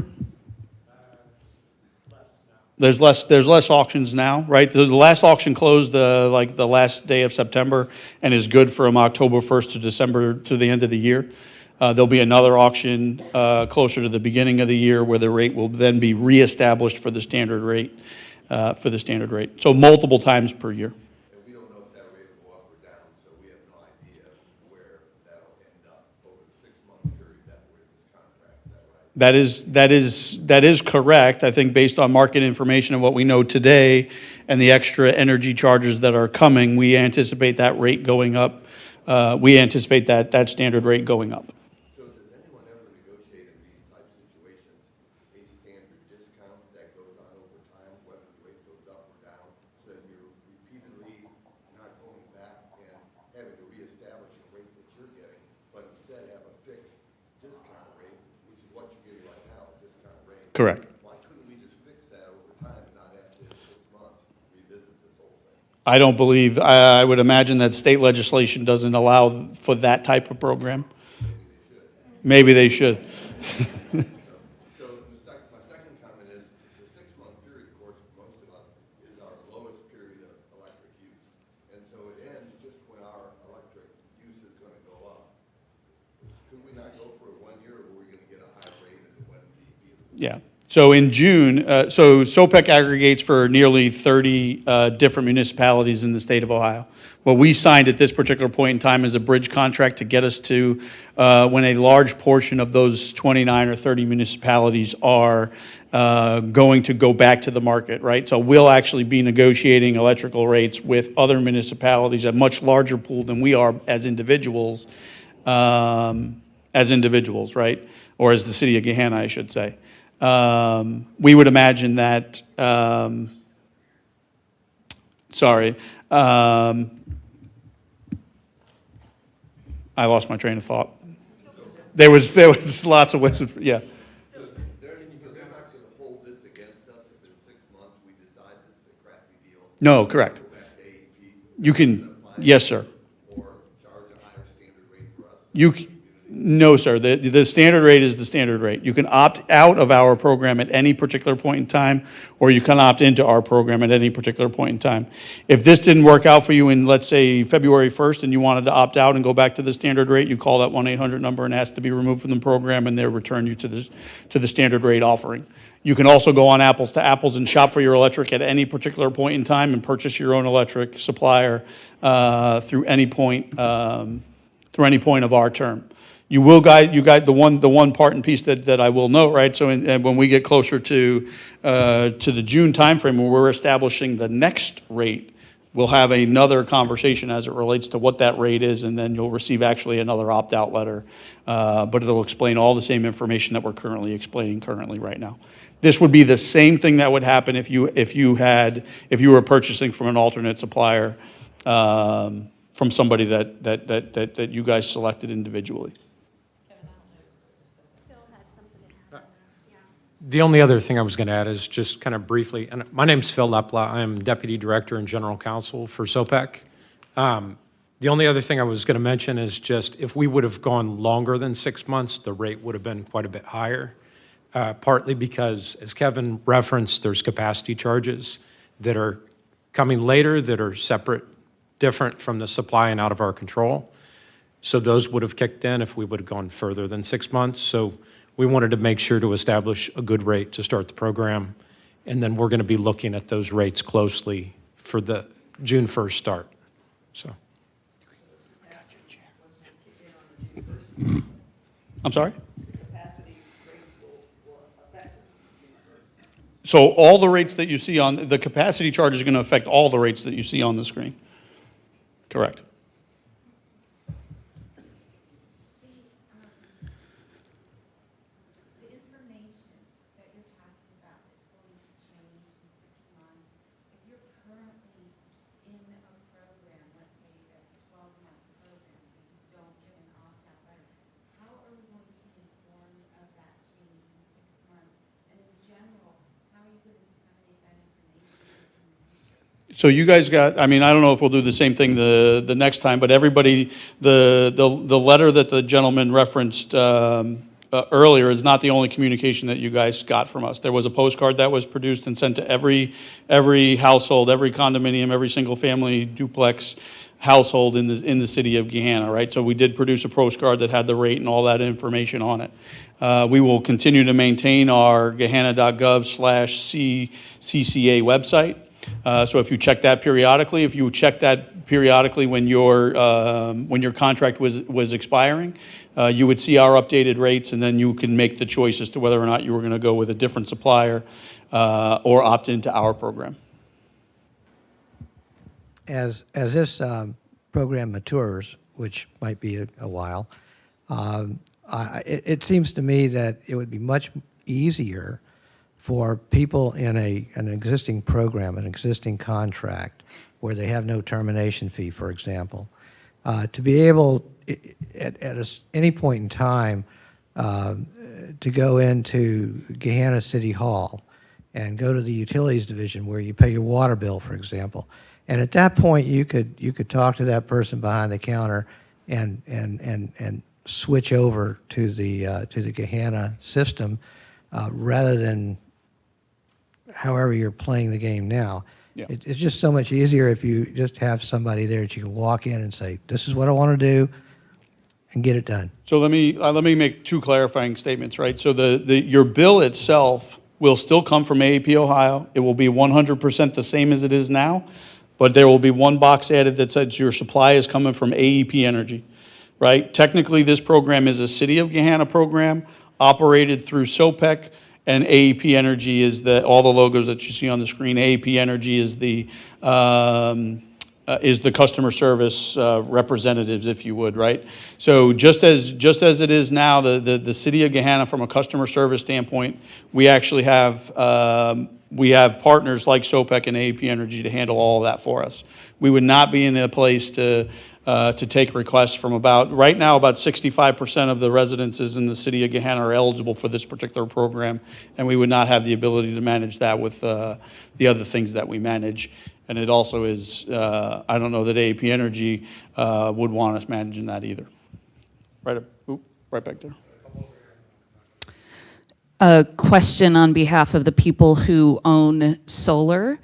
There's less auctions now, right? The last auction closed like the last day of September and is good from October 1st to December to the end of the year. There'll be another auction closer to the beginning of the year where the rate will then be reestablished for the standard rate. So multiple times per year.
And we don't know if that rate will go up or down, so we have no idea where that'll end up over the 6-month period that we're in this contract. Is that right?
That is correct. I think based on market information and what we know today and the extra energy charges that are coming, we anticipate that rate going up. We anticipate that standard rate going up.
So does anyone ever negotiate in these type situations a standard discount that goes on over time, whether the rate goes up or down, so that you're repeatedly not going back and having to reestablish a rate that you're getting, but instead have a fixed discount rate, which is what you're getting right now, a discount rate?
Correct.
Why couldn't we just fix that over time and not after 6 months revisit this whole thing?
I don't believe, I would imagine that state legislation doesn't allow for that type of program. Maybe they should.
So my second comment is, the 6-month period, of course, for most of us, is our lowest period of electric use. And so it ends just when our electric use is going to go up. Could we not go for 1 year, or were we going to get a high rate and it wouldn't be either?
Yeah. So in June, so SOPEC aggregates for nearly 30 different municipalities in the state of Ohio. What we signed at this particular point in time is a bridge contract to get us to when a large portion of those 29 or 30 municipalities are going to go back to the market, right? So we'll actually be negotiating electrical rates with other municipalities, a much larger pool than we are as individuals, right? Or as the city of Gahanna, I should say. We would imagine that, I lost my train of thought. There was lots of ways, yeah.
So they're not going to hold this against us if in 6 months we decide this is a crappy deal?
No, correct.
Go back to AEP?
You can, yes, sir.
Or charge a higher standard rate for us?
No, sir. The standard rate is the standard rate. You can opt out of our program at any particular point in time, or you can opt into our program at any particular point in time. If this didn't work out for you in, let's say, February 1st, and you wanted to opt out and go back to the standard rate, you call that 1-800 number and ask to be removed from the program, and they'll return you to the standard rate offering. You can also go on Apples to Apples and shop for your electric at any particular point in time and purchase your own electric supplier through any point of our term. You got the one part and piece that I will note, right? So when we get closer to the June timeframe when we're establishing the next rate, we'll have another conversation as it relates to what that rate is, and then you'll receive actually another opt-out letter. But it'll explain all the same information that we're currently explaining right now. This would be the same thing that would happen if you were purchasing from an alternate supplier from somebody that you guys selected individually.
The only other thing I was going to add is just kind of briefly, and my name's Phil Lepla. I'm Deputy Director and General Counsel for SOPEC. The only other thing I was going to mention is just if we would have gone longer than 6 months, the rate would have been quite a bit higher, partly because, as Kevin referenced, there's capacity charges that are coming later that are separate, different from the supply and out of our control. So those would have kicked in if we would have gone further than 6 months. So we wanted to make sure to establish a good rate to start the program, and then we're going to be looking at those rates closely for the June 1st start. So,
I'm sorry? So all the rates that you see on, the capacity charge is going to affect all the rates that you see on the screen. Correct.
The information that you're talking about that's going to change in 6 months, if you're currently in a program, let's say that's a 12-month program, so you don't get an opt-out letter, how are we going to be informed of that change in 6 months? And in general, how are you going to disseminate that information in the future?
So you guys got, I mean, I don't know if we'll do the same thing the next time, but everybody, the letter that the gentleman referenced earlier is not the only communication that you guys got from us. There was a postcard that was produced and sent to every household, every condominium, every single family duplex household in the city of Gahanna, right? So we did produce a postcard that had the rate and all that information on it. We will continue to maintain our gahanna.gov/CCA website. So if you check that periodically, when your contract was expiring, you would see our updated rates, and then you can make the choice as to whether or not you were going to go with a different supplier or opt into our program.
As this program matures, which might be a while, it seems to me that it would be much easier for people in an existing program, an existing contract, where they have no termination fee, for example, to be able, at any point in time, to go into Gahanna City Hall and go to the utilities division where you pay your water bill, for example. And at that point, you could talk to that person behind the counter and switch over to the Gahanna system rather than however you're playing the game now.
Yeah.
It's just so much easier if you just have somebody there that you can walk in and say, this is what I want to do, and get it done.
So let me make two clarifying statements, right? So your bill itself will still come from AEP Ohio. It will be 100% the same as it is now, but there will be one box added that says your supply is coming from AEP Energy, right? Technically, this program is a City of Gahanna program operated through SOPEC, and AEP Energy is all the logos that you see on the screen. AEP Energy is the customer service representatives, if you would, right? So just as it is now, the City of Gahanna, from a customer service standpoint, we actually have partners like SOPEC and AEP Energy to handle all of that for us. We would not be in a place to take requests from right now about 65% of the residences in the city of Gahanna are eligible for this particular program, and we would not have the ability to manage that with the other things that we manage. And it also is, I don't know that AEP Energy would want us managing that either. Right back there.
A question on behalf of the people who own solar,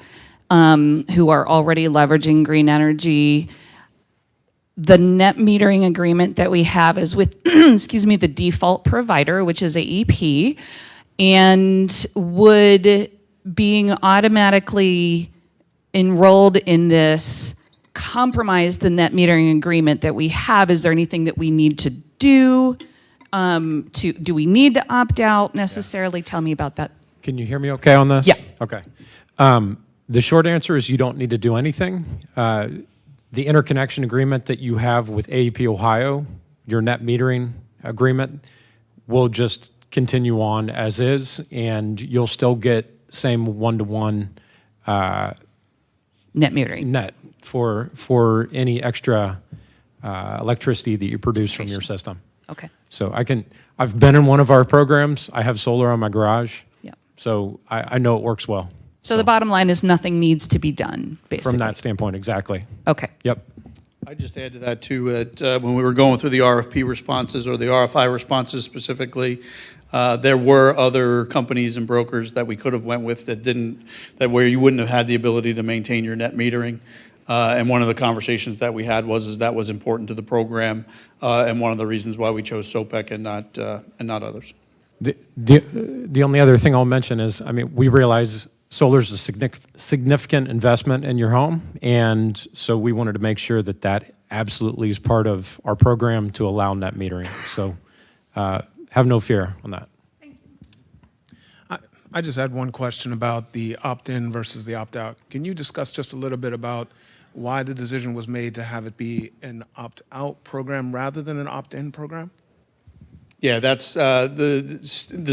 who are already leveraging green energy. The net metering agreement that we have is with, excuse me, the default provider, which is AEP, and would being automatically enrolled in this compromise the net metering agreement that we have? Is there anything that we need to do? Do we need to opt out necessarily? Tell me about that.
can you hear me okay on this?
Yeah.
Okay. The short answer is you don't need to do anything. The interconnection agreement that you have with AEP Ohio, your net metering agreement, will just continue on as is, and you'll still get same one-to-one
Net metering.
net for any extra electricity that you produce from your system.
Okay.
So I've been in one of our programs. I have solar on my garage.
Yeah.
So I know it works well.
So the bottom line is nothing needs to be done, basically.
From that standpoint, exactly.
Okay.
Yep.
I'd just add to that, too, that when we were going through the RFP responses or the RFI responses specifically, there were other companies and brokers that we could have went with that didn't, that where you wouldn't have had the ability to maintain your net metering. And one of the conversations that we had is that was important to the program, and one of the reasons why we chose SOPEC and not others.
The only other thing I'll mention is, I mean, we realize solar is a significant investment in your home, and so we wanted to make sure that that absolutely is part of our program to allow net metering. So have no fear on that.
I just had one question about the opt-in versus the opt-out. Can you discuss just a little bit about why the decision was made to have it be an opt-out program rather than an opt-in program?
Yeah, that's the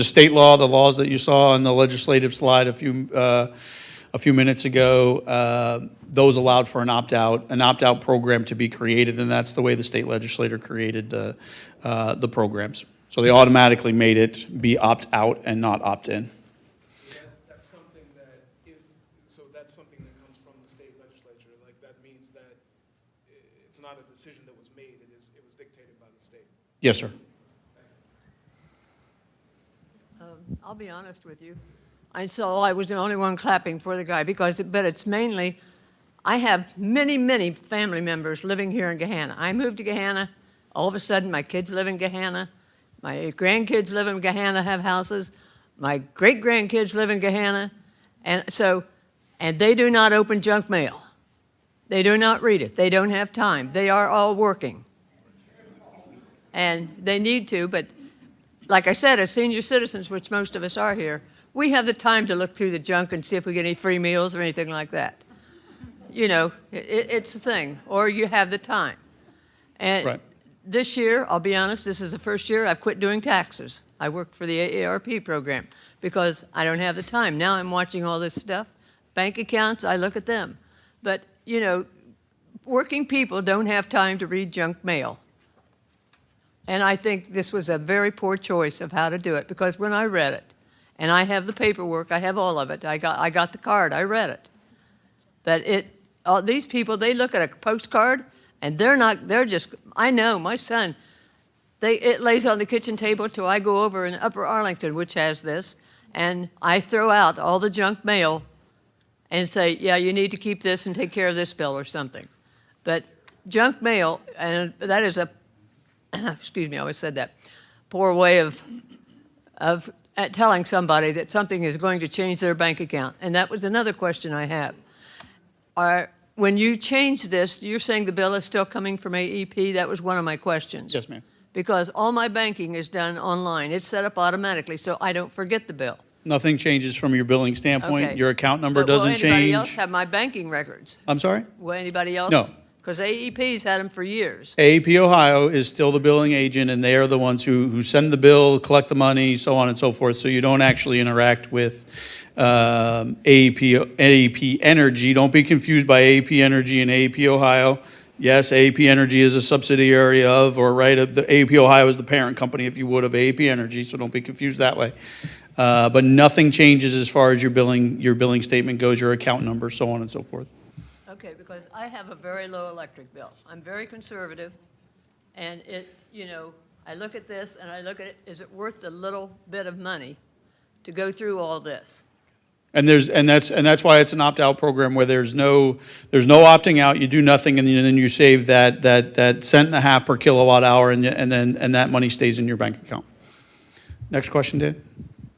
state law, the laws that you saw on the legislative slide a few minutes ago. Those allowed for an opt-out program to be created, and that's the way the state legislature created the programs. So they automatically made it be opt-out and not opt-in.
That's something that that's something that comes from the state legislature. Like that means that it's not a decision that was made. It was dictated by the state.
Yes, sir.
I'll be honest with you. I was the only one clapping for the guy but it's mainly, I have many, many family members living here in Gahanna. I moved to Gahanna. All of a sudden, my kids live in Gahanna. My grandkids live in Gahanna, have houses. My great-grandkids live in Gahanna. And they do not open junk mail. They do not read it. They don't have time. They are all working. And they need to, but like I said, as senior citizens, which most of us are here, we have the time to look through the junk and see if we get any free meals or anything like that. You know, it's a thing, or you have the time. And
Right.
This year, I'll be honest, this is the first year I've quit doing taxes. I worked for the AARP program because I don't have the time. Now I'm watching all this stuff. Bank accounts, I look at them. But, you know, working people don't have time to read junk mail. And I think this was a very poor choice of how to do it, because when I read it, and I have the paperwork, I have all of it, I got the card, I read it. But these people, they look at a postcard, and they're just, I know, my son, it lays on the kitchen table till I go over in Upper Arlington, which has this, and I throw out all the junk mail and say, yeah, you need to keep this and take care of this bill or something. But junk mail, and that is a excuse me, I always said that, poor way of telling somebody that something is going to change their bank account. And that was another question I have. When you change this, you're saying the bill is still coming from AEP? That was one of my questions.
Yes, ma'am.
Because all my banking is done online. It's set up automatically, so I don't forget the bill.
Nothing changes from your billing standpoint.
Okay.
Your account number
But
doesn't
will anybody
change.
else have my banking records?
I'm sorry?
Will anybody else?
No.
Because AEP's had them for years.
AAP Ohio is still the billing agent, and they are the ones who send the bill, collect the money, so on and so forth. So you don't actually interact with AAP Energy. Don't be confused by AAP Energy and AAP Ohio. Yes, AAP Energy is a subsidiary of, or right, the AAP Ohio is the parent company, if you would, of AAP Energy. So don't be confused that way. But nothing changes as far as your billing statement goes, your account number, so on and so forth.
Okay, because I have a very low electric bill. I'm very conservative, and I look at this and I look at it, is it worth the little bit of money to go through all this?
And that's why it's an opt-out program where there's no opting out. You do nothing, and then you save that cent and a half per kilowatt hour, and that money stays in your bank account. Next question, Dan.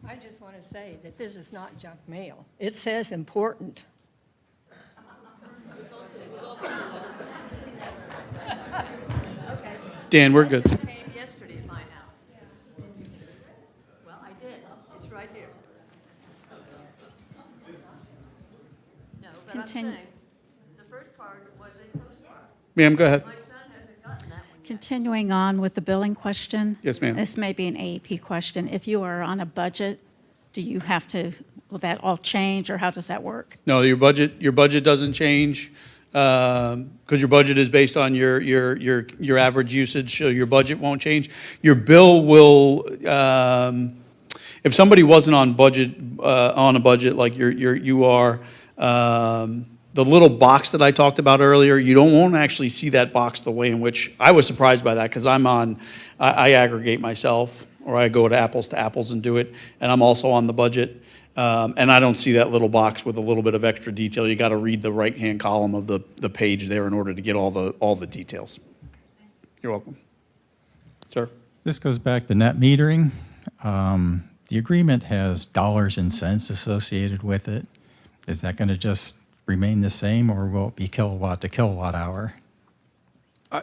I just want to say that this is not junk mail. It says important.
Dan, we're good.
It came yesterday at my house. Well, I did. It's right here. No, but I'm saying, the first card was a postcard.
Ma'am, go ahead.
My son hasn't gotten that one yet.
Continuing on with the billing question.
Yes, ma'am.
This may be an AEP question. If you are on a budget, will that all change, or how does that work?
No, your budget doesn't change because your budget is based on your average usage, so your budget won't change. Your bill will, if somebody wasn't on a budget like you are, the little box that I talked about earlier, you won't actually see that box the way in which I was surprised by that, because I aggregate myself, or I go to apples and do it, and I'm also on the budget. And I don't see that little box with a little bit of extra detail. You got to read the right-hand column of the page there in order to get all the details. You're welcome. Sir?
This goes back to net metering. The agreement has dollars and cents associated with it. Is that going to just remain the same, or will it be kilowatt to kilowatt hour?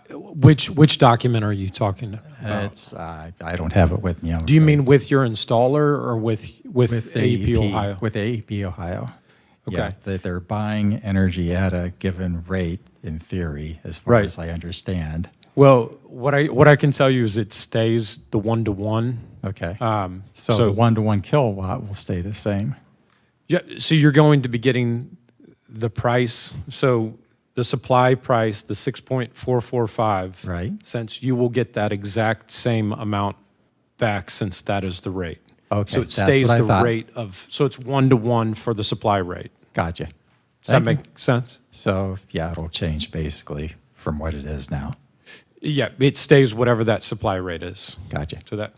Which document are you talking about?
It's, I don't have it with me. I'm
Do you
afraid.
mean with your installer or with AEP Ohio?
With AEP Ohio.
Okay.
Yeah, they're buying energy at a given rate, in theory, as far
Right.
as I understand.
Well, what I can tell you is it stays the 1-to-1.
Okay. So the 1-to-1 kilowatt will stay the same.
Yeah, so you're going to be getting the price, so the supply price, the 6.445
Right.
cents, you will get that exact same amount back, since that is the rate.
Okay,
So it
that's
stays
what I
the
thought.
rate of, so it's 1-to-1 for the supply rate.
Gotcha.
Does
Thank
that
you.
make sense?
So, yeah, it'll change basically from what it is now.
Yeah, it stays whatever that supply rate is.
Gotcha.
So that,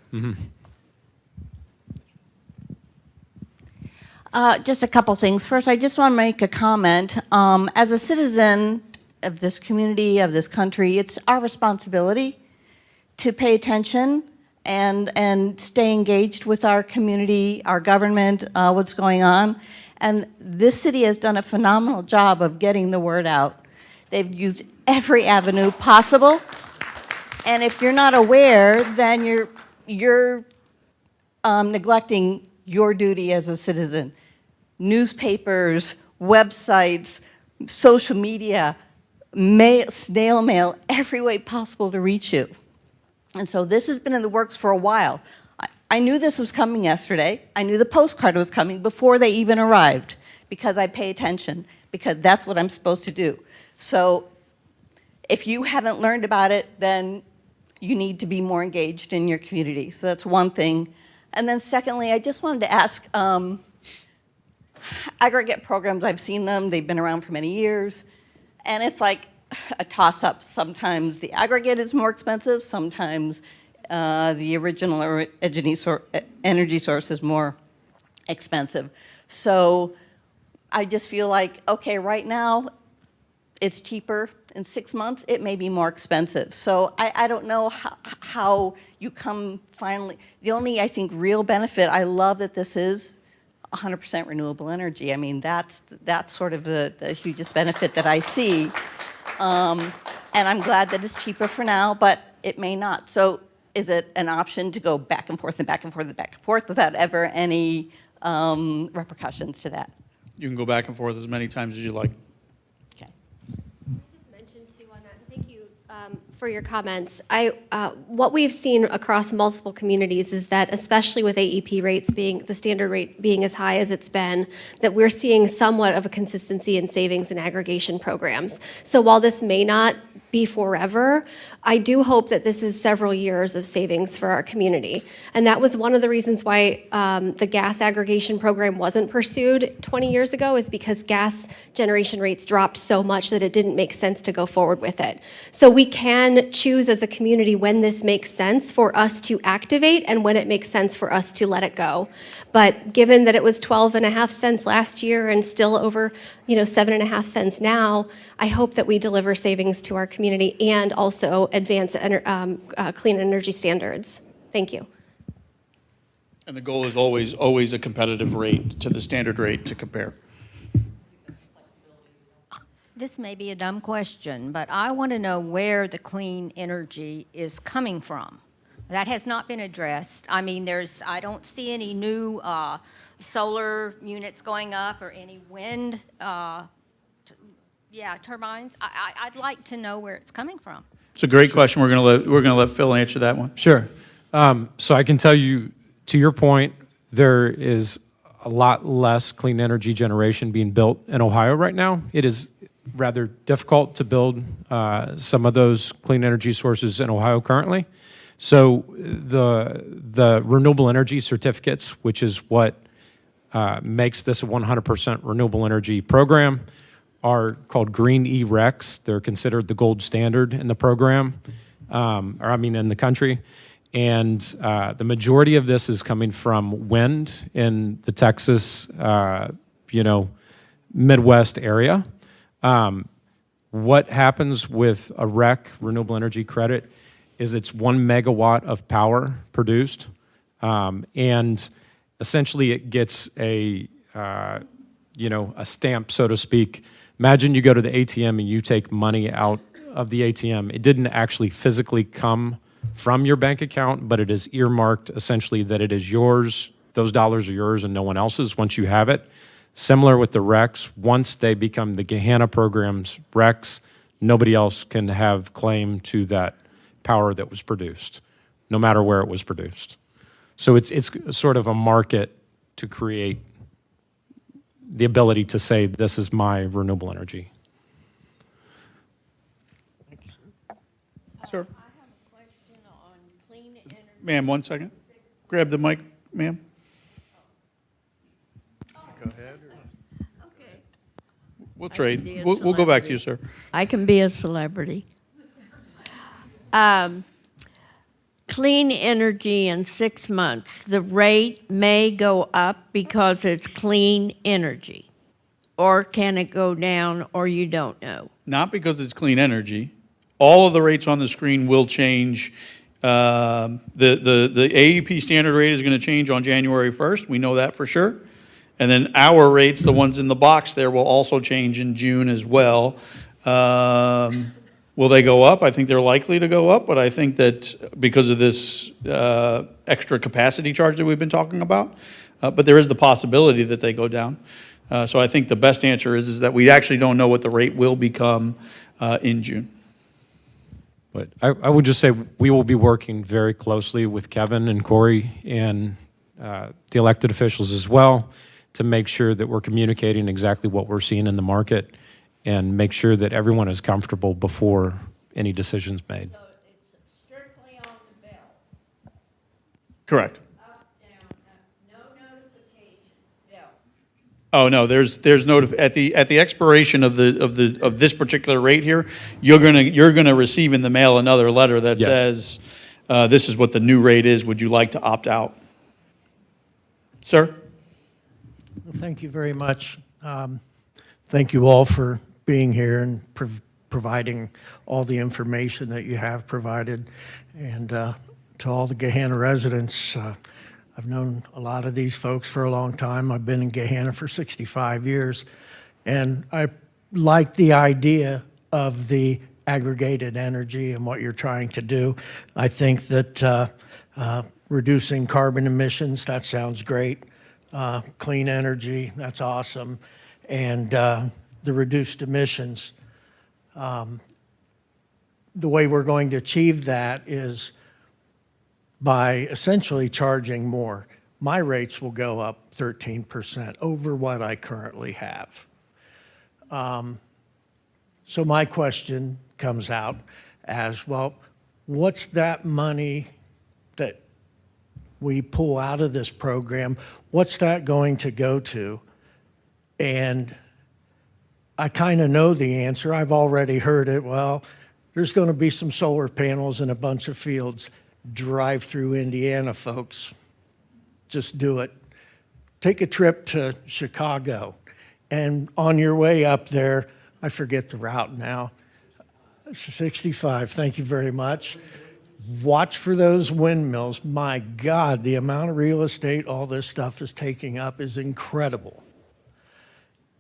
Just a couple things. First, I just want to make a comment. As a citizen of this community, of this country, it's our responsibility to pay attention and stay engaged with our community, our government, what's going on. And this city has done a phenomenal job of getting the word out. They've used every avenue possible. And if you're not aware, then you're neglecting your duty as a citizen. Newspapers, websites, social media, mail, snail mail, every way possible to reach you. And so this has been in the works for a while. I knew this was coming yesterday. I knew the postcard was coming before they even arrived, because I pay attention, because that's what I'm supposed to do. So if you haven't learned about it, then you need to be more engaged in your community. So that's one thing. And then secondly, I just wanted to ask, aggregate programs, I've seen them, they've been around for many years, and it's like a toss-up. Sometimes the aggregate is more expensive, sometimes the original energy source is more expensive. So I just feel like, okay, right now it's cheaper. In 6 months, it may be more expensive. So I don't know how you come finally. The only, I think, real benefit, I love that this is 100% renewable energy. I mean, that's sort of the hugest benefit that I see. And I'm glad that it's cheaper for now, but it may not. So is it an option to go back and forth and back and forth and back and forth without ever any repercussions to that?
You can go back and forth as many times as you like.
Mention too on that. Thank you for your comments. What we've seen across multiple communities is that, especially with AEP rates being the standard rate being as high as it's been, that we're seeing somewhat of a consistency in savings and aggregation programs. So while this may not be forever, I do hope that this is several years of savings for our community. And that was one of the reasons why the gas aggregation program wasn't pursued 20 years ago, is because gas generation rates dropped so much that it didn't make sense to go forward with it. So we can choose as a community when this makes sense for us to activate and when it makes sense for us to let it go. But given that it was 12.5 cents last year and still over 7.5 cents now, I hope that we deliver savings to our community and also advance clean energy standards. Thank you.
And the goal is always a competitive rate to the standard rate to compare.
This may be a dumb question, but I want to know where the clean energy is coming from. That has not been addressed. I mean, I don't see any new solar units going up or any wind turbines. I'd like to know where it's coming from.
It's a great question. We're gonna let Phil answer that one.
Sure. So I can tell you, to your point, there is a lot less clean energy generation being built in Ohio right now. It is rather difficult to build some of those clean energy sources in Ohio currently. So the renewable energy certificates, which is what makes this a 100% renewable energy program, are called green E-RECs. They're considered the gold standard in the program, in the country. And the majority of this is coming from wind in the Texas, Midwest area. What happens with a REC, renewable energy credit, is it's 1 megawatt of power produced, and essentially it gets a stamp, so to speak. Imagine you go to the ATM and you take money out of the ATM. It didn't actually physically come from your bank account, but it is earmarked essentially that it is yours. Those dollars are yours and no one else's once you have it. Similar with the RECs, once they become the Gahanna program's RECs, nobody else can have claim to that power that was produced, no matter where it was produced. So it's sort of a market to create the ability to say, this is my renewable energy.
Sir?
I have a question on clean energy.
Ma'am, 1 second. Grab the mic, ma'am.
Go ahead. Okay.
We'll trade. We'll go back to you, sir.
I can be a celebrity. Clean energy in 6 months, the rate may go up because it's clean energy. Or can it go down, or you don't know?
Not because it's clean energy. All of the rates on the screen will change. The AEP standard rate is going to change on January 1st. We know that for sure. And then our rates, the ones in the box there, will also change in June as well. Will they go up? I think they're likely to go up, but I think that because of this extra capacity charge that we've been talking about, but there is the possibility that they go down. So I think the best answer is that we actually don't know what the rate will become in June.
But I would just say we will be working very closely with Kevin and Corey and the elected officials as well to make sure that we're communicating exactly what we're seeing in the market and make sure that everyone is comfortable before any decision's made.
So it's strictly on the bill.
Correct.
Up, down, no notification, bill.
Oh no, there's at the expiration of this particular rate here, you're gonna receive in the mail another letter that
Yes.
says this is what the new rate is. Would you like to opt out, sir?
Well, thank you very much. Thank you all for being here and providing all the information that you have provided. And to all the Gahanna residents, I've known a lot of these folks for a long time. I've been in Gahanna for 65 years. And I like the idea of the aggregated energy and what you're trying to do. I think that reducing carbon emissions, that sounds great. Clean energy, that's awesome. And the reduced emissions. The way we're going to achieve that is by essentially charging more. My rates will go up 13% over what I currently have. So my question comes out as, well, what's that money that we pull out of this program, what's that going to go to? And I kind of know the answer. I've already heard it. Well, there's going to be some solar panels in a bunch of fields. Drive through Indiana, folks. Just do it. Take a trip to Chicago. And on your way up there, I forget the route now, 65, thank you very much. Watch for those windmills. My God, the amount of real estate all this stuff is taking up is incredible.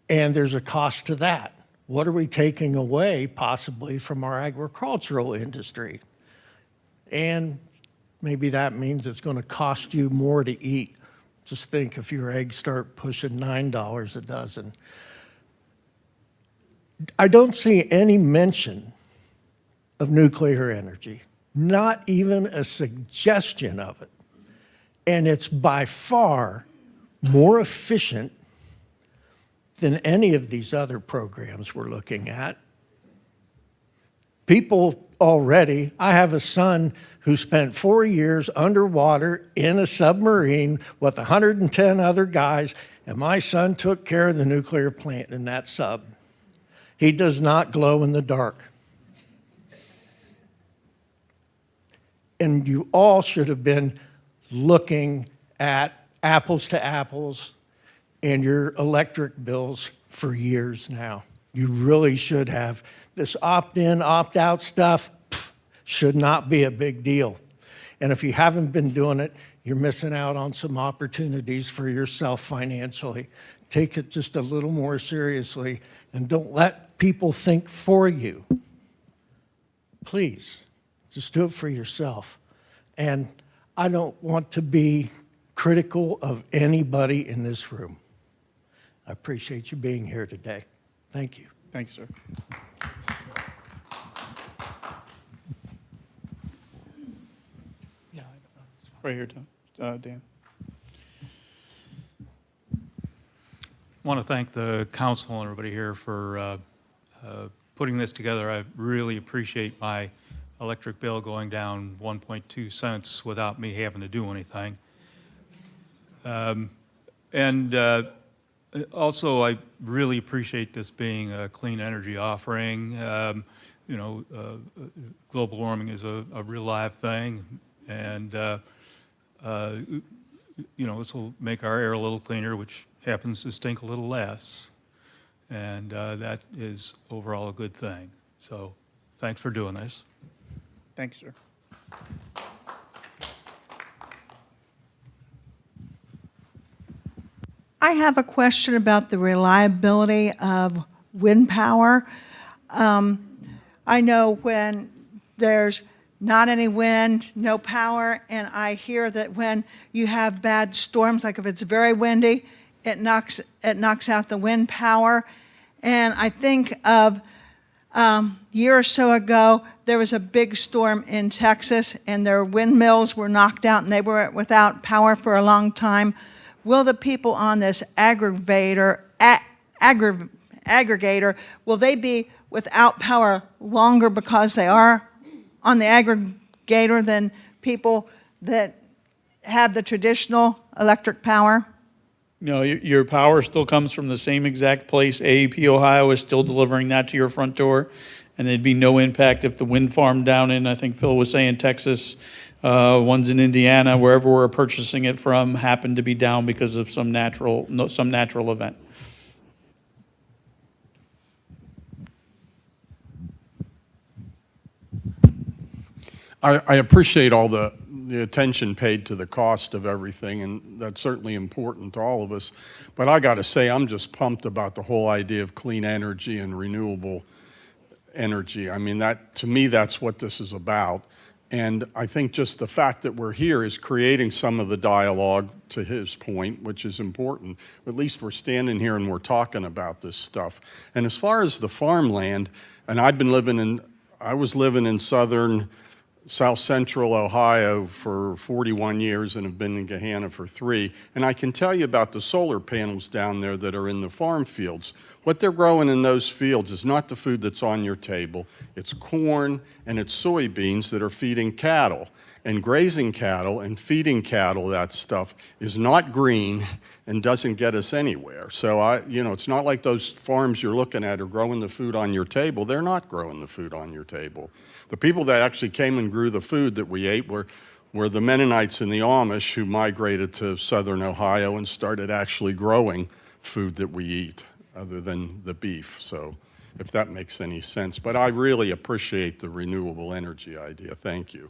And there's a cost to that. What are we taking away possibly from our agricultural industry? And maybe that means it's going to cost you more to eat. Just think if your eggs start pushing $9 a dozen. I don't see any mention of nuclear energy, not even a suggestion of it. And it's by far more efficient than any of these other programs we're looking at. people already, I have a son who spent 4 years underwater in a submarine with 110 other guys, and my son took care of the nuclear plant in that sub. He does not glow in the dark. And you all should have been looking at apples to apples and your electric bills for years now. You really should have. This opt-in, opt-out stuff should not be a big deal. And if you haven't been doing it, you're missing out on some opportunities for yourself financially. Take it just a little more seriously and don't let people think for you. Please, just do it for yourself. And I don't want to be critical of anybody in this room. I appreciate you being here today. Thank you.
Thank you, sir. Yeah, right here, Dan.
Want to thank the council and everybody here for putting this together. I really appreciate my electric bill going down 1.2 cents without me having to do anything. Also, I really appreciate this being a clean energy offering. Global warming is a real live thing, and this will make our air a little cleaner, which happens to stink a little less, and that is overall a good thing. So, thanks for doing this.
Thank you, sir.
I have a question about the reliability of wind power. I know when there's not any wind, no power, and I hear that when you have bad storms, like if it's very windy, it knocks out the wind power. And I think of a year or so ago, there was a big storm in Texas, and their windmills were knocked out, and they were without power for a long time. Will the people on this aggregator, will they be without power longer because they are on the aggregator than people that have the traditional electric power?
No, your power still comes from the same exact place. AEP Ohio is still delivering that to your front door, and there'd be no impact if the wind farm down in, I think Phil was saying, Texas, ones in Indiana, wherever we're purchasing it from, happened to be down because of some natural event.
I appreciate all the attention paid to the cost of everything, and that's certainly important to all of us. But I got to say, I'm just pumped about the whole idea of clean energy and renewable energy. I mean, to me, that's what this is about. And I think just the fact that we're here is creating some of the dialogue, to his point, which is important. At least we're standing here and we're talking about this stuff. And as far as the farmland, and I was living in South Central Ohio for 41 years and have been in Gahanna for 3. And I can tell you about the solar panels down there that are in the farm fields. What they're growing in those fields is not the food that's on your table. It's corn and it's soybeans that are feeding cattle. And grazing cattle and feeding cattle, that stuff, is not green and doesn't get us anywhere. So it's not like those farms you're looking at are growing the food on your table. They're not growing the food on your table. The people that actually came and grew the food that we ate were the Mennonites and the Amish who migrated to southern Ohio and started actually growing food that we eat other than the beef. So if that makes any sense. But I really appreciate the renewable energy idea. Thank you.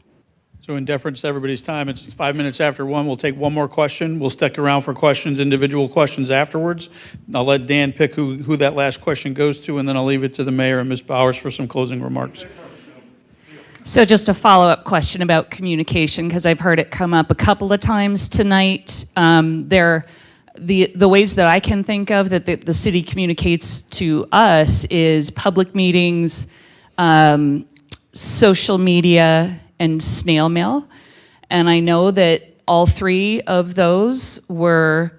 So in deference to everybody's time, it's 5 minutes after 1. We'll take one more question. We'll stick around for questions, individual questions afterwards. I'll let Dan pick who that last question goes to, and then I'll leave it to the mayor and Ms. Bowers for some closing remarks.
So just a follow-up question about communication, because I've heard it come up a couple of times tonight. The ways that I can think of that the city communicates to us is public meetings, social media, and snail mail. And I know that all 3 of those were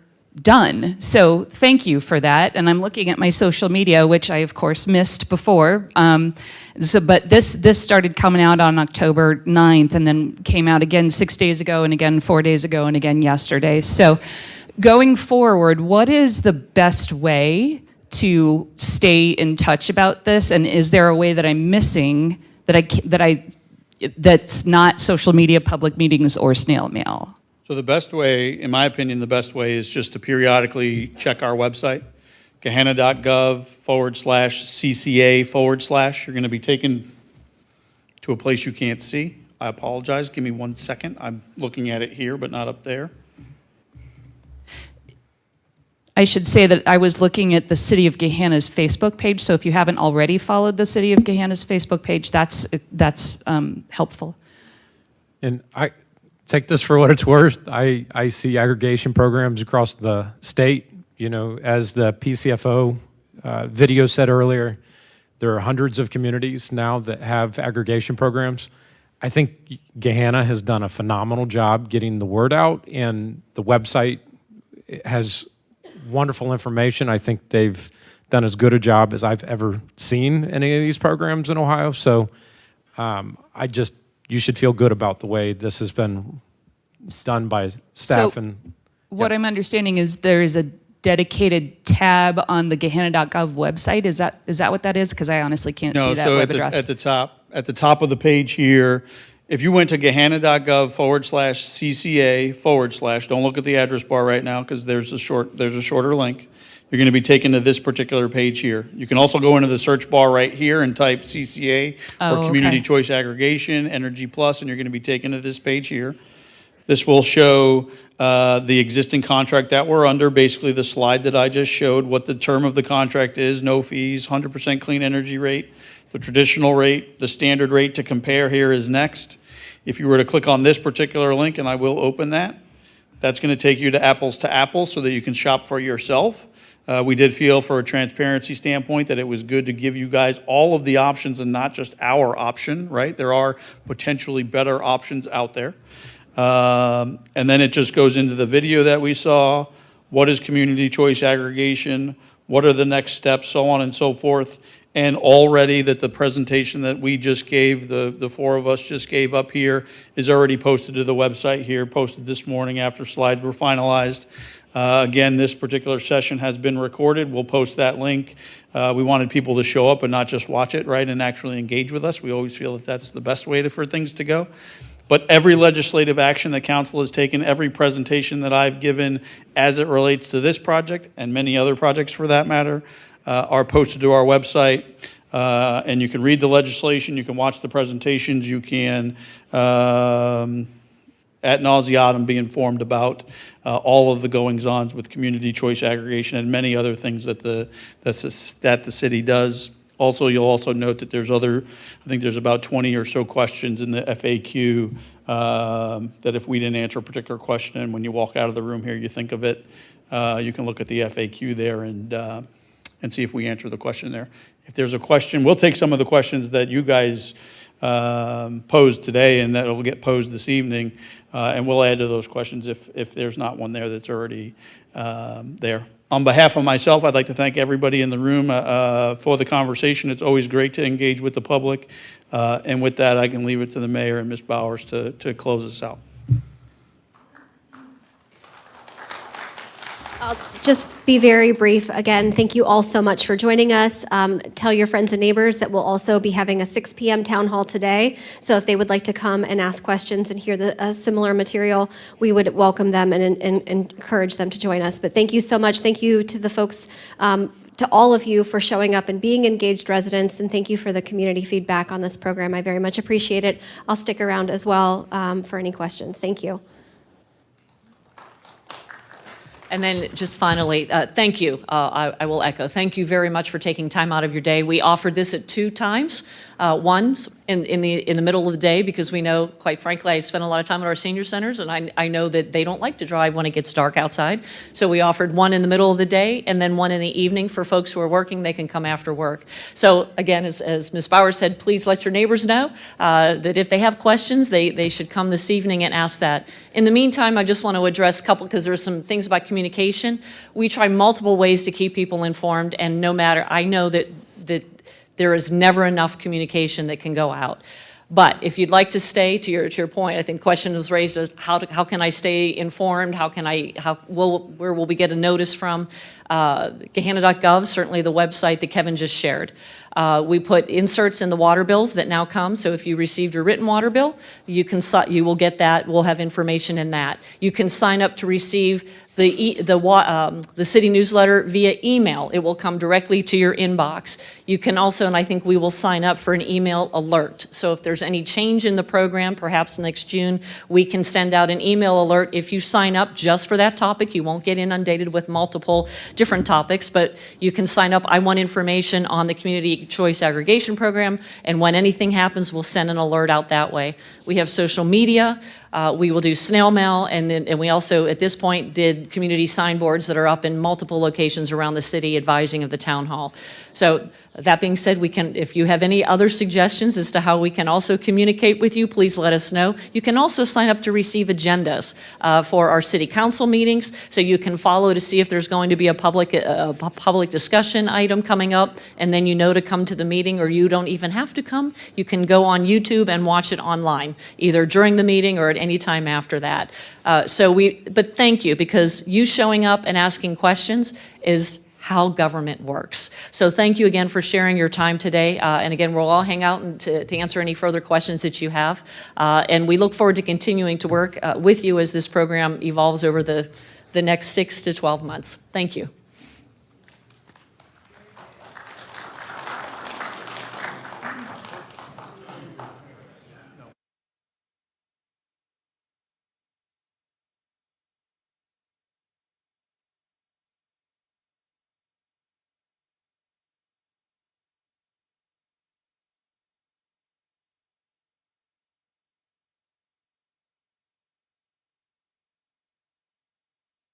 done. So thank you for that. And I'm looking at my social media, which I of course missed before. But this started coming out on October 9th and then came out again 6 days ago and again 4 days ago and again yesterday. So going forward, what is the best way to stay in touch about this? And is there a way that I'm missing that's not social media, public meetings, or snail mail?
So the best way, in my opinion, the best way is just to periodically check our website, gahanna.gov/CCA/. You're going to be taken to a place you can't see. I apologize. Give me 1 second. I'm looking at it here, but not up there.
I should say that I was looking at the City of Gahanna's Facebook page, so if you haven't already followed the City of Gahanna's Facebook page, that's helpful.
And I take this for what it's worth. I see aggregation programs across the state. You know, as the PCFO video said earlier, there are hundreds of communities now that have aggregation programs. I think Gahanna has done a phenomenal job getting the word out, and the website has wonderful information. I think they've done as good a job as I've ever seen any of these programs in Ohio. So you should feel good about the way this has been done by staff.
So
and
what I'm understanding is there is a dedicated tab on the Gahanna.gov website. Is that what that is? Because I honestly can't see that web address.
At the top of the page here, if you went to gahanna.gov/CCA/, don't look at the address bar right now because there's a shorter link. You're going to be taken to this particular page here. You can also go into the search bar right here and type CCA or Community Choice Aggregation, Energy Plus, and you're going to be taken to this page here. This will show the existing contract that we're under, basically the slide that I just showed, what the term of the contract is, no fees, 100% clean energy rate, the traditional rate, the standard rate to compare here is next. If you were to click on this particular link, and I will open that, that's going to take you to apples so that you can shop for yourself. We did feel for a transparency standpoint that it was good to give you guys all of the options and not just our option, right? There are potentially better options out there. And then it just goes into the video that we saw. What is community choice aggregation? What are the next steps? So on and so forth. And already that the presentation that we just gave, the four of us just gave up here, is already posted to the website here, posted this morning after slides were finalized. Again, this particular session has been recorded. We'll post that link. We wanted people to show up and not just watch it, right, and actually engage with us. We always feel that that's the best way for things to go. But every legislative action that council has taken, every presentation that I've given as it relates to this project and many other projects for that matter, are posted to our website. And you can read the legislation, you can watch the presentations, you can ad nauseatum be informed about all of the goings-ons with community choice aggregation and many other things that the city does. Also, you'll also note that there's I think there's about 20 or so questions in the FAQ that if we didn't answer a particular question, and when you walk out of the room here, you think of it, you can look at the FAQ there and see if we answer the question there. If there's a question, we'll take some of the questions that you guys posed today and that will get posed this evening, and we'll add to those questions if there's not one there that's already there. On behalf of myself, I'd like to thank everybody in the room for the conversation. It's always great to engage with the public. And with that, I can leave it to the mayor and Ms. Bowers to close us out.
I'll just be very brief. Again, thank you all so much for joining us. Tell your friends and neighbors that we'll also be having a 6 p.m. town hall today. So if they would like to come and ask questions and hear the similar material, we would welcome them and encourage them to join us. But thank you so much. Thank you to the folks, to all of you for showing up and being engaged residents, and thank you for the community feedback on this program. I very much appreciate it. I'll stick around as well for any questions. Thank you.
And then just finally, thank you. I will echo. Thank you very much for taking time out of your day. We offered this at 2 times. One, in the middle of the day, because we know, quite frankly, I spend a lot of time at our senior centers, and I know that they don't like to drive when it gets dark outside. So we offered one in the middle of the day and then one in the evening for folks who are working. They can come after work. So again, as Ms. Bauer said, please let your neighbors know that if they have questions, they should come this evening and ask that. In the meantime, I just want to address a couple, because there's some things about communication. We try multiple ways to keep people informed, and no matter, I know that there is never enough communication that can go out. But if you'd like to stay, to your point, I think the question was raised as how can I stay informed? Where will we get a notice from? Gahanna.gov, certainly the website that Kevin just shared. We put inserts in the water bills that now come, so if you received your written water bill, you will get that. We'll have information in that. You can sign up to receive the city newsletter via email. It will come directly to your inbox. You can also, and I think we will sign up for an email alert. So if there's any change in the program, perhaps next June, we can send out an email alert. If you sign up just for that topic, you won't get inundated with multiple different topics, but you can sign up. I want information on the Community Choice Aggregation Program, and when anything happens, we'll send an alert out that way. We have social media. We will do snail mail, and we also, at this point, did community signboards that are up in multiple locations around the city advising of the town hall. So that being said, if you have any other suggestions as to how we can also communicate with you, please let us know. You can also sign up to receive agendas for our city council meetings, so you can follow to see if there's going to be a public discussion item coming up, and then you know to come to the meeting, or you don't even have to come. You can go on YouTube and watch it online, either during the meeting or at any time after that. But thank you, because you showing up and asking questions is how government works. So thank you again for sharing your time today. And again, we'll all hang out and to answer any further questions that you have. And we look forward to continuing to work with you as this program evolves over the next 6 to 12 months. Thank you.